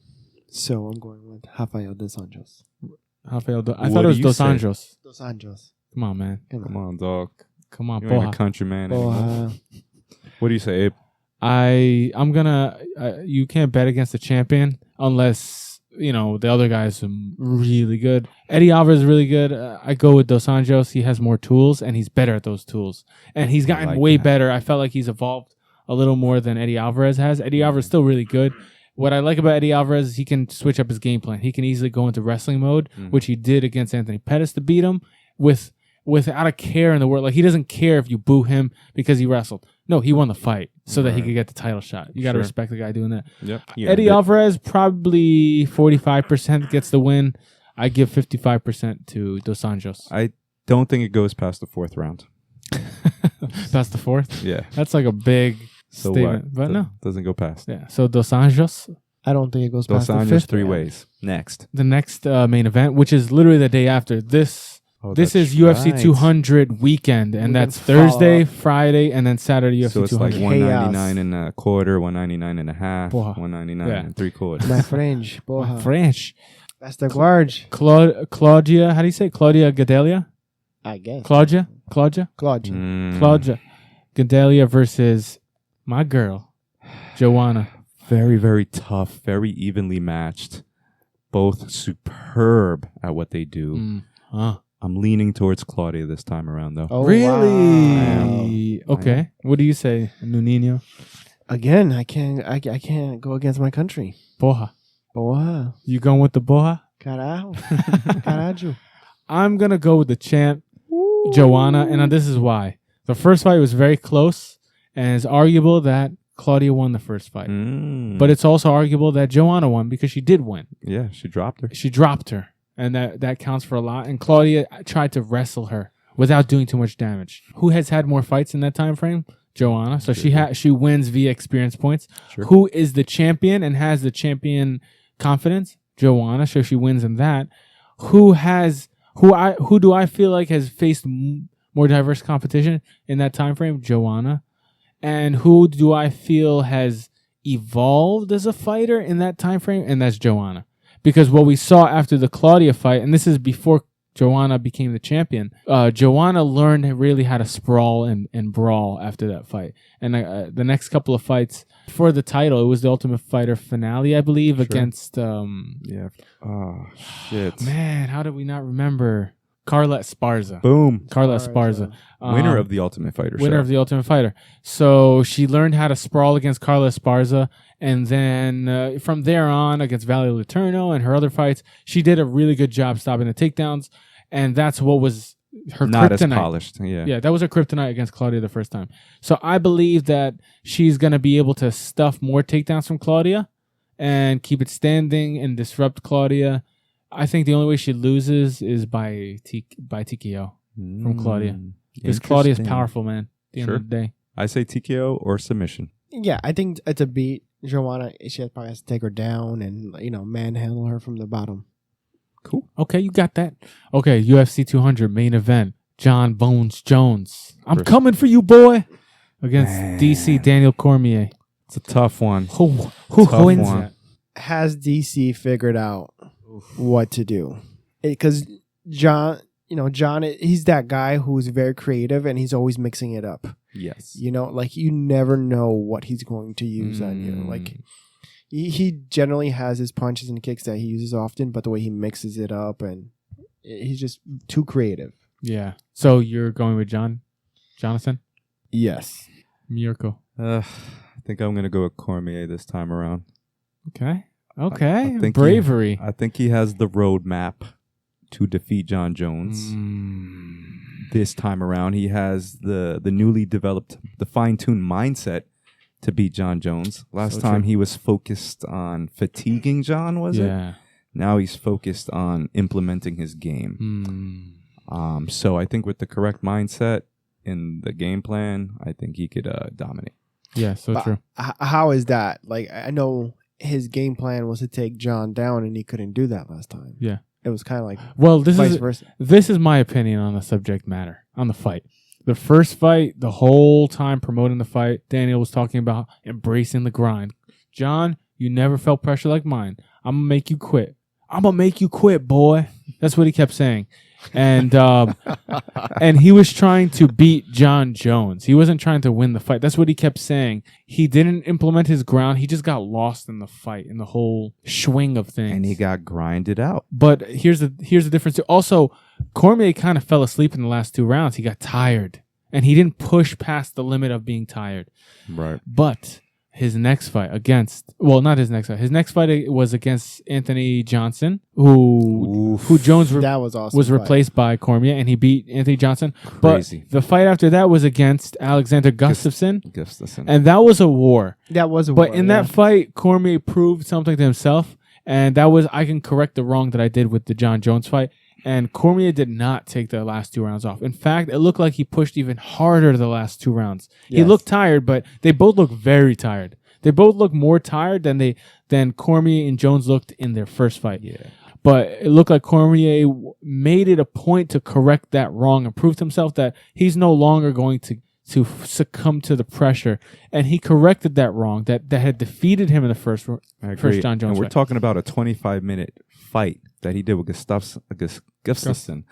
so I'm going with Rafael dos Anjos. I thought What it was do you Dos say? Anjos. Dos Anjos. Come on, man. Come on, dog. Come on, You ain't a boha. country man anymore. What do you say, Abe? I'm gonna. You can't bet against the champion unless the other guys are really good. Eddie Alvarez is really good. I go with Dos Anjos. He has more tools and he's better at those tools. And he's gotten like way that. better. I felt like he's evolved a little more than Eddie Alvarez has. Eddie Alvarez is still really good. What I like about Eddie Alvarez is he can switch up his game plan. He can easily go into wrestling mode, which he did against Anthony Pettis to beat him without a care in the world. Like, he doesn't care if you boo him because he wrestled. No, he won the fight so that he could get the title shot. You got to Sure. respect the guy doing that. Yep. Eddie Alvarez probably 45% gets the win. I give 55% to Dos Anjos. I don't think it goes past the fourth round. That's the fourth. Yeah. That's like a big So statement, what? but no. Doesn't go past. Yeah. So Dos Anjos. I don't think it goes Dos past the Anjos fifth three round. ways. Next. The next main event, which is literally the day after this. Oh, This that's is UFC right. 200 weekend, and We that's can follow Thursday, up. Friday, and then Saturday UFC So it's 200. like $199 and a quarter, $199 and a half, Boah. $199 Yeah. and 3/4. My French. Boha. French. That's the gorge. Claudia, how do you say it? Claudia Gadelia? I guess. Claudia? Claude. Claudia Gadelia versus my girl, Joanna. Very, very tough, very evenly matched. Both superb at what they do. I'm leaning towards Claudia this time around, though. Oh, Really? wow. Okay. What do you say, Nuninho? Again, I can't go against my country. Boha. Boa. You going with the Boha? Carajo. Carajo. I'm going to go with the champ, Joanna, and this is why. The first fight was very close, and it's arguable that Claudia won the first fight. But it's also arguable that Joanna won because she did win. Yeah, she dropped her. She dropped her, and that counts for a lot. And Claudia tried to wrestle her without doing too much damage. Who has had more fights in that time frame? Joanna. So she wins via experience points. Sure. Who is the champion and has the champion confidence? Joanna. So she wins in that. Who do I feel like has faced more diverse competition in that time frame? Joanna. And who do I feel has evolved as a fighter in that time frame? And that's Joanna. Because what we saw after the Claudia fight, and this is before Joanna became the champion, Joanna learned really how to sprawl and brawl after that fight. And the next couple of fights for the title, it was the Ultimate Fighter finale, I believe, against... Yeah. Oh, shit. Man, how did we not remember? Carla Esparza. Boom. Carla Esparza. Winner of the Ultimate Fighter Winner show. of the Ultimate Fighter. So she learned how to sprawl against Carla Esparza, and then from there on against Valerie Letourneau and her other fights, she did a really good job stopping the takedowns, and that's what was her Not kryptonite. as polished. Yeah. That was her kryptonite against Claudia the first time. So I believe that she's going to be able to stuff more takedowns from Claudia, and keep it standing and disrupt Claudia. I think the only way she loses is by TKO from Claudia. Because Claudia's powerful, man. At the end of the day. I say TKO or submission. Yeah, I think it's a beat. Joanna, she probably has to take her down and, manhandle her from the bottom. Cool. Okay, you got that. Okay, UFC 200 main event. John Bones Jones. I'm coming for you, boy. Against DC Daniel Cormier. It's a tough one. Who wins that? Has DC figured out what to do? Because John, he's that guy who's very creative and he's always mixing it up. Yes. You never know what he's going to use on you. Like, he generally has his punches and kicks that he uses often, but the way he mixes it up, and he's just too creative. Yeah. So you're going with Jonathan? Yes. Mirko. I think I'm going to go with Cormier this time around. Okay. I think Bravery. I think he has the roadmap to defeat John Jones. This time around, he has the newly developed, the fine-tuned mindset to beat John Jones. Last time he was focused on fatiguing John, was it? Now he's focused on implementing his game. So I think with the correct mindset in the game plan, I think he could dominate. Yeah, true. How is that? Like, I know his game plan was to take John down, and he couldn't do that last time. Yeah. It was kind of like vice versa. This is my opinion on the subject matter, on the fight. The first fight, the whole time promoting the fight, Daniel was talking about embracing the grind. John, you never felt pressure like mine. I'm going to make you quit. I'm going to make you quit, boy. That's what he kept saying. And and he was trying to beat John Jones. He wasn't trying to win the fight. That's what he kept saying. He didn't implement his ground. He just got lost in the fight, in the whole swing of things. And he got grinded out. But here's the difference. Also, Cormier kind of fell asleep in the last 2 rounds. He got tired. And he didn't push past the limit of being tired. Right. But his next fight not his next fight. His next fight was against Anthony Johnson, who Jones that was awesome was replaced by Cormier, and he beat Anthony Johnson. Crazy. But the fight after that was against Alexander Gustafsson. Gustafsson. And that was a war. That was a war. But in that fight, Cormier proved something to himself, and I can correct the wrong that I did with the John Jones fight. And Cormier did not take the last 2 rounds off. In fact, it looked like he pushed even harder the last 2 rounds. Yes. He looked tired, but they both looked very tired. They both looked more tired than Cormier and Jones looked in their first fight. Yeah. But it looked like Cormier made it a point to correct that wrong and prove to himself that he's no longer going to succumb to the pressure. And he corrected that wrong that had defeated him in the first John Jones and we're fight. talking about a 25-minute fight that he did with Gustafsson,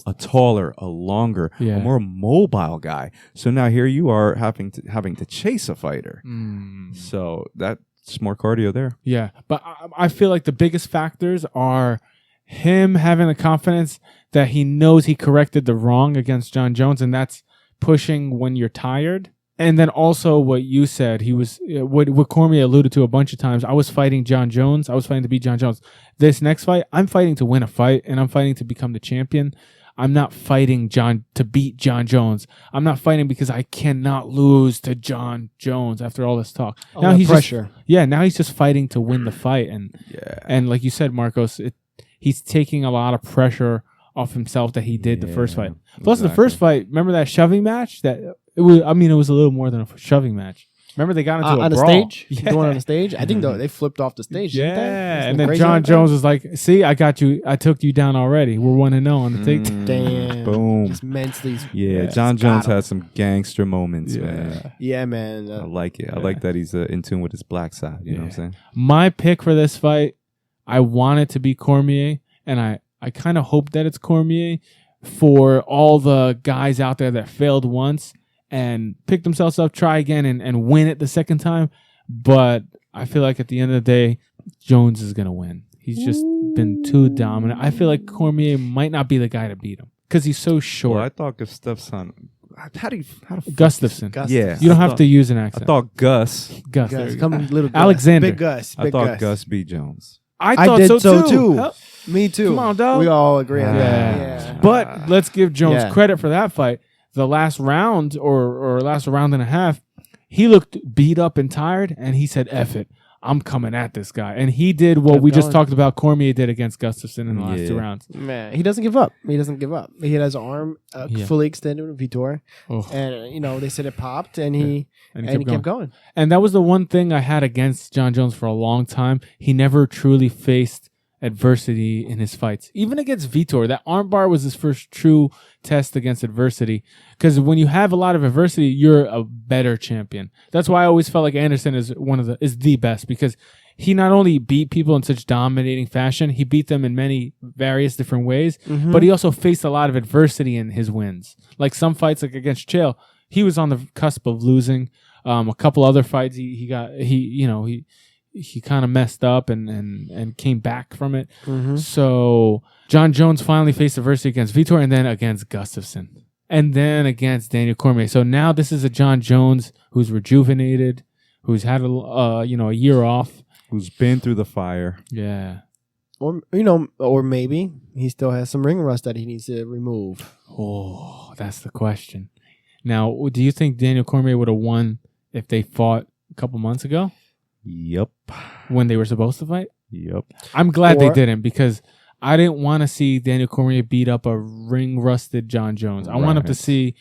a taller, a longer, a more mobile guy. So now here you are having to chase a fighter. So that's more cardio there. Yeah, but I feel like the biggest factors are him having the confidence that he knows he corrected the wrong against John Jones, and that's pushing when you're tired. And then also what you said, he was what Cormier alluded to a bunch of times. I was fighting John Jones. I was fighting to beat John Jones. This next fight, I'm fighting to win a fight, and I'm fighting to become the champion. I'm not fighting to beat John Jones. I'm not fighting because I cannot lose to John Jones after all this talk. Now he's pressure. Now he's just fighting to win the fight, and like you said, Marcos, he's taking a lot of pressure off himself that he did the first fight. Plus, the first fight, remember that shoving match? It was a little more than a shoving match. Remember they got into a on brawl. The stage? Yeah. The one on the stage? I think they flipped off the stage. Yeah, didn't and then John Jones was like, "See, I got you. I took you down already. We're 1-0 on the take." Damn. Boom. Just mentally. Yeah, John Jones had some gangster moments, man. Yeah, man. I like it. I like that he's in tune with his black side. You know what I'm saying? My pick for this fight, I want it to be Cormier, and I kind of hope that it's Cormier for all the guys out there that failed once and pick themselves up, try again, and win it the second time. But I feel like at the end of the day, Jones is going to win. He's just been too dominant. I feel like Cormier might not be the guy to beat him because he's so short. Well, I thought Gustafsson. Gustafson. Yeah. You don't have to use an accent. I thought Gus. Little Alexander. Big Gus. I thought Gus beat Jones. I thought did so too. Me too. Come on, dog. We all agree on that. Yeah. But let's give Jones credit for that fight. The last round or last round and a half, he looked beat up and tired, and he said, "F it. I'm coming at this guy. And he did what we just talked about Cormier did against Gustafsson in the last 2 rounds. Man, he doesn't give up. He had his arm fully extended with Vitor. Oh. And, they said it popped, and he kept going. And that was the one thing I had against John Jones for a long time. He never truly faced adversity in his fights. Even against Vitor, that armbar was his first true test against adversity. Because when you have a lot of adversity, you're a better champion. That's why I always felt like Anderson is the best, because he not only beat people in such dominating fashion, he beat them in many various different ways, but he also faced a lot of adversity in his wins. Like some fights, like against Chael, he was on the cusp of losing. A couple other fights, he kind of messed up and came back from it. So John Jones finally faced adversity against Vitor, and then against Gustafsson, and then against Daniel Cormier. So now this is a John Jones who's rejuvenated, who's had a year off, who's been through the fire. Yeah. Or maybe he still has some ring rust that he needs to remove. Oh, that's the question. Now, do you think Daniel Cormier would have won if they fought a couple months ago? Yep. When they were supposed to fight? Yep. I'm glad they didn't, because I didn't want to see Daniel Cormier beat up a ring-rusted John Jones. I want to see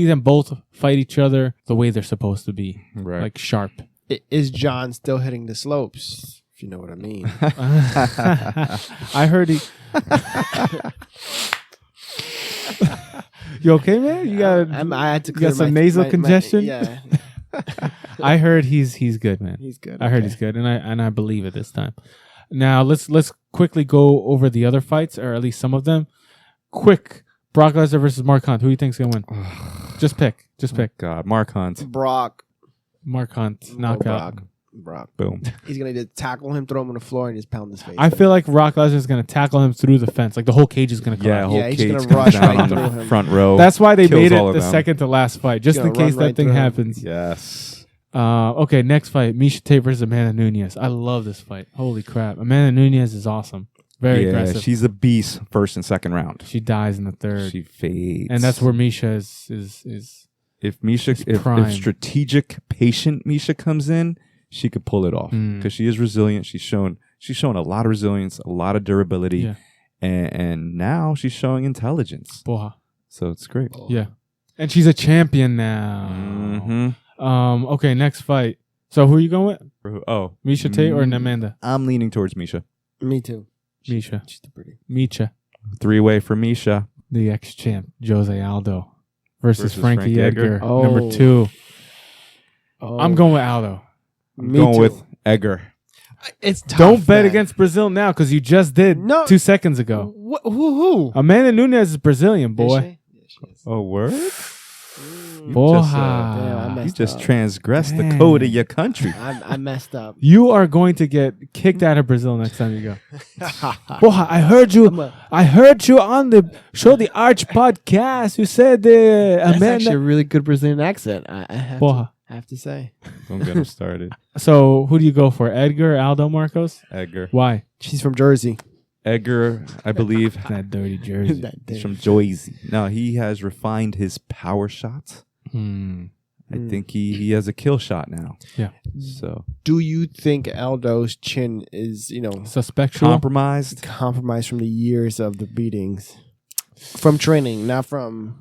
them both fight each other the way they're supposed to be, like sharp. Is John still hitting the slopes? If you know what I mean. I heard he. You okay, man? You got I had to clear some nasal congestion. Yeah. I heard he's good, man. He's good. I heard he's good, and I believe it this time. Now let's quickly go over the other fights, or at least some of them. Quick, Brock Lesnar versus Mark Hunt. Who do you think's gonna win? Just pick. God, Mark Hunt. Mark Hunt knockout. Brock. Boom. He's going to tackle him, throw him on the floor, and just pound his face. I feel like Brock Lesnar is going to tackle him through the fence. Like the whole cage is going to collapse. Whole he's cage going to rush down right on through the him. front row. That's why they made all it the them. second to last fight, just in case that thing happens. Yes. Okay, next fight. Miesha Tate versus Amanda Nunes. I love this fight. Holy crap. Amanda Nunes is awesome. Very aggressive. She's a beast first and second round. She dies in the third. She fades. And that's where Miesha is if strategic, patient Miesha comes in, she could pull it off, because she is resilient. She's shown a lot of resilience, a lot of durability, and now she's showing intelligence. Boha. So it's great. Yeah, and she's a champion now. Okay, next fight. So who are you going with? Miesha Tate or Amanda? I'm leaning towards Miesha. Me too. Miesha. She's too pretty. Miesha. 3-way for Miesha. The ex-champ Jose Aldo versus Frankie Edgar. Oh. Number 2. Oh. I'm going with Aldo. I'm going with Edgar. It's tough. Don't bet against Brazil now, because you just did 2 seconds ago. Who? Amanda Nunes is Brazilian, boy. Oh, word? Boha. You just transgressed the code of your country. I messed up. You are going to get kicked out of Brazil next time you go. Boha, I heard you on the Show the Arch podcast. You said That's Amanda. actually a really good Brazilian accent. I have to say. Don't get him started. So who do you go for? Edgar, Aldo, Marcos? Edgar. Why? She's from Jersey. Edgar, I believe. That dirty Jersey. He's from Jersey. No, he has refined his power shots. I think he has a kill shot now. Yeah. So, do you think Aldo's chin is, suspect compromised from the years of the beatings, from training, not from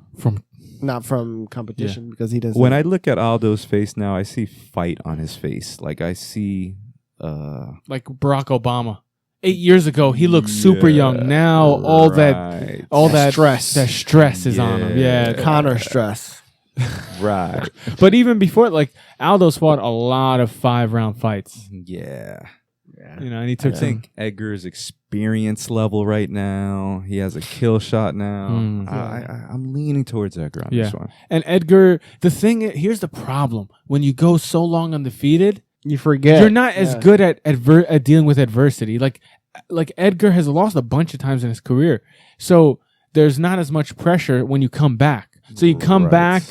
competition, because he doesn't. When I look at Aldo's face now, I see fight on his face. Like I see, like Barack Obama. 8 years ago, he looked super young. Now all that stress is on him. Yeah, Connor stress. Right. But even before, like Aldo's fought a lot of 5-round fights. Yeah. And he took. I think Edgar's experience level right now. He has a kill shot now. I'm leaning towards Edgar on this one. And Edgar, here's the problem: when you go so long undefeated, you forget you're not as good at dealing with adversity. Like Edgar has lost a bunch of times in his career, so there's not as much pressure when you come back. So you come back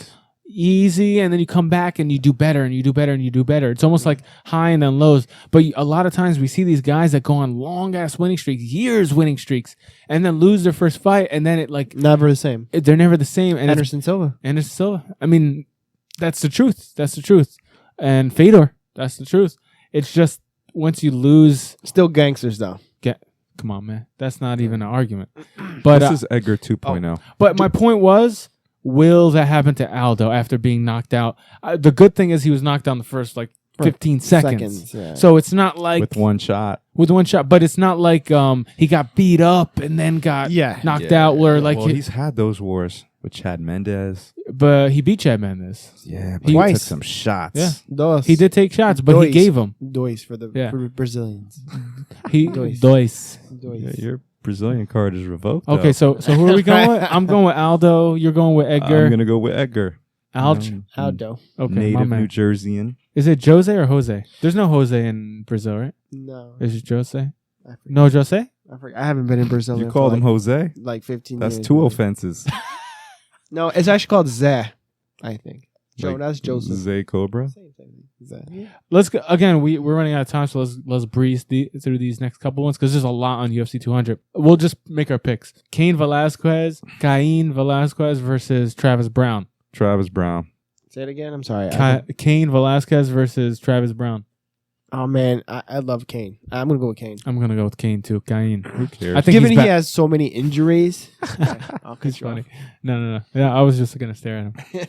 easy, and then you come back and you do better, and you do better, and you do better. It's almost like high and then lows. But a lot of times we see these guys that go on long ass winning streaks, years winning streaks, and then lose their first fight, and then never the same. They're never the same. And Anderson Silva. I mean, that's the truth. And Fedor. That's the truth. It's just you lose, Still gangsters though. come on, man, that's not even an argument. But This is Edgar 2.0. But my point was, will that happen to Aldo after being knocked out? The good thing is he was knocked down the first 15 seconds. Yeah. So it's not like With one shot. but it's not like he got beat up and then got knocked out. Where he's had those wars with Chad Mendez. but he beat Chad Mendes. Yeah, but Twice. he took some shots. Yeah. Dos. He did take shots, but he gave them. Dois for the Brazilians. Dois. Dois. Yeah, your Brazilian card is revoked. Okay, so who are we going with? I'm going with Aldo. You're going with Edgar. I'm gonna go with Edgar. Aldo. Okay, Native my man. New Jerseyan. Is it Jose or Jose? There's no Jose in Brazil, right? No. Is it Jose? I forget. No Jose? I haven't been in Brazil. You called him Jose? 15 That's years. 2 offenses. No, it's actually called Zé, I think. Like That's Joseph. Zay Cobra. Same thing. Zé. Let's go, again. We're running out of time, so let's breeze through these next couple ones because there's a lot on UFC 200. We'll just make our picks. Cain Velasquez versus Travis Brown. Travis Brown. Say it again. I'm sorry. Cain Velasquez versus Travis Brown. Oh man, I love Cain. I'm gonna go with Cain. I'm gonna go with Cain too. Cain. Who cares? I think Given he's he back. has so many injuries, I'll He's cut you funny. No. Yeah, I was just gonna stare at him.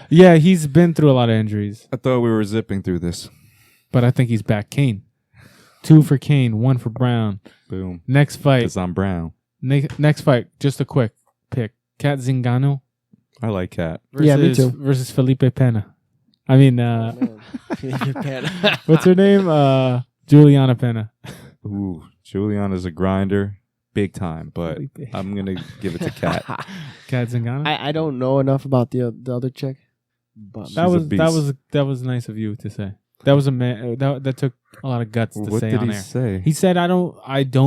Yeah, he's been through a lot of injuries, I thought we were zipping through this. but I think he's back. Cain. 2 for Cain, 1 for Brown. Boom. Next fight. Because I'm Brown. Next fight. Just a quick pick. Cat Zingano I like Cat. versus, Yeah, me too. versus Felipe Pena. I mean, what's her name? Juliana Pena. Ooh, Juliana's a grinder. Big time. But Felipe. I'm going to give it to Cat. Cat Zingano. I don't know enough about the other chick, but She's a beast. that was nice of you to say. That was a man that took a lot of guts to What say did on he there. say? He said, "I don't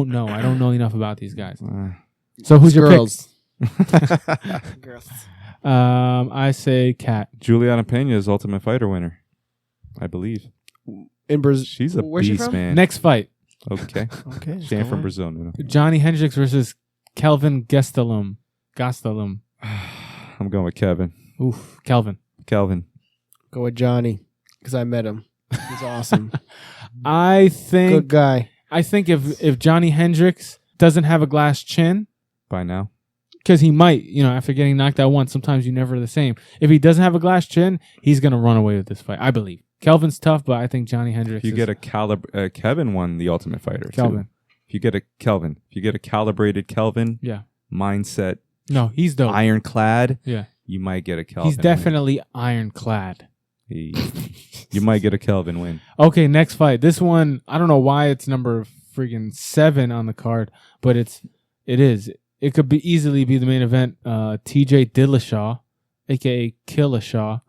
know. I don't know enough about these guys." Uh, So who's your girls. pick? I say Cat. Juliana Pena is Ultimate Fighter winner. I believe. In Brazil. She's a Where's she beast, from? man. Next fight: Okay. Okay. She ain't from Brazil, no. Johnny Hendricks versus Kelvin Gastelum. I'm going with Kevin. Oof, Kelvin. Calvin. Go with Johnny because I met him. He's awesome. I think. Good guy. I think if Johnny Hendricks doesn't have a glass chin, By now. because he might, after getting knocked out once, sometimes you're never the same. If he doesn't have a glass chin, he's gonna run away with this fight. I believe. Kelvin's tough, but I think Johnny Hendricks. If you get a Kevin won the Ultimate Fighter. Kelvin. Too. If you get a calibrated Kelvin Yeah. mindset, No, he's dope. ironclad, Yeah. you might get a Kelvin. He's definitely ironclad. win. You might get a Kelvin win. Okay, next fight. This one, I don't know why it's number freaking 7 on the card, but it is. It could easily be the main event. TJ Dillashaw, aka Killashaw,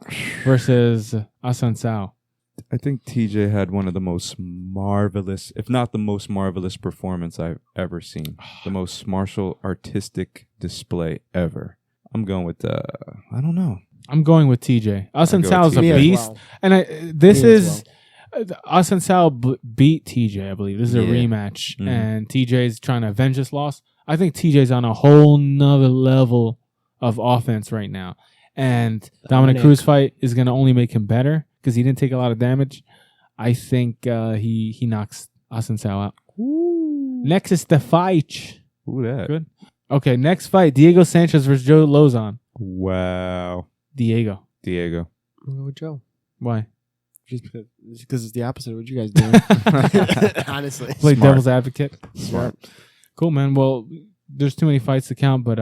versus Assunção. I think TJ had one of the most marvelous, if not the most marvelous performance I've ever seen. The most martial artistic display ever. I'm going with I don't know. I'm going with TJ. Assunção's a Me as beast, well. and this Me as is Assunção beat TJ. I believe this is a Yeah. rematch, Mhm. and TJ's trying to avenge this loss. I think TJ's on a whole nother level of offense right now, and Dominic Cruz fight is going to only make him better because he didn't take a lot of damage. I think he knocks Assunção out. Next is the fight. Who that? Good. Okay, next fight: Diego Sanchez versus Joe Lozon. Wow. Diego. Diego. I'll go with Joe. Why? Just because it's the opposite of what you guys do. Honestly. Play Smart. devil's advocate. Smart. Cool, man. Well, there's too many fights to count, but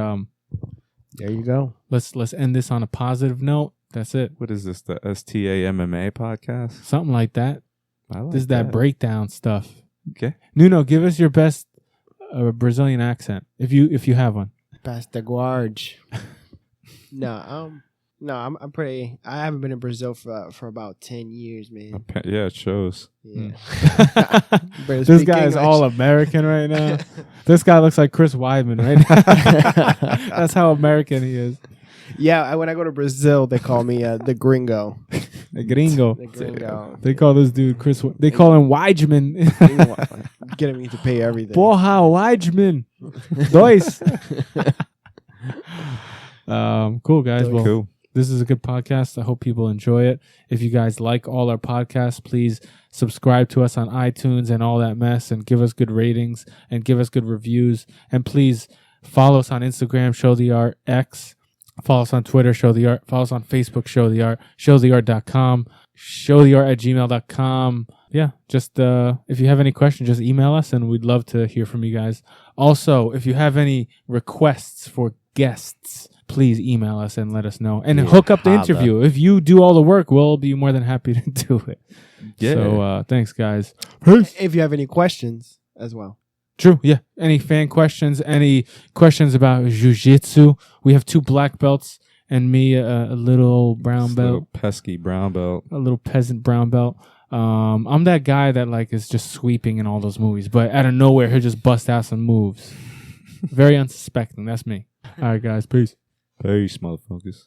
There you go. let's end this on a positive note. That's it. What is this? The STA MMA podcast? Something like that. I like This is that breakdown stuff. Okay. Nuno, give us your best Brazilian accent if you have one. Pasta Guarge. No, I'm pretty. I haven't been in Brazil for about 10 years, man. Yeah, it shows. Yeah. Barely This speak guy is English. all American right now. This guy looks like Chris Weidman right now. That's how American he is. Yeah, when I go to Brazil, they call me the gringo. The gringo. The gringo. They call this dude Chris. They call him Weidman. Getting me to pay everything. Porra, Weidman. Dois. Cool, guys. Well, Cool. This is a good podcast. I hope people enjoy it. If you guys like all our podcasts, please subscribe to us on iTunes and all that mess, and give us good ratings and give us good reviews. And please follow us on Instagram, Show the Art X. Follow us on Twitter, Show the Art. Follow us on Facebook, Show the Art. showtheart.com. showtheart@gmail.com. Yeah, just if you have any questions, just email us, and we'd love to hear from you guys. Also, if you have any requests for guests, please email us and let us know. And hook up the interview. If you do all the work, we'll be more than happy to do it. Yeah. So thanks, guys. Peace. If you have any questions as well. True, yeah. Any fan questions, any questions about jiu-jitsu? We have 2 black belts and me, a little brown belt. Little pesky brown belt. A little peasant brown belt. I'm that guy that like is just sweeping in all those movies, but out of nowhere, he'll just bust out some moves. Very unsuspecting. That's me. All right, guys. Peace. Peace, motherfuckers.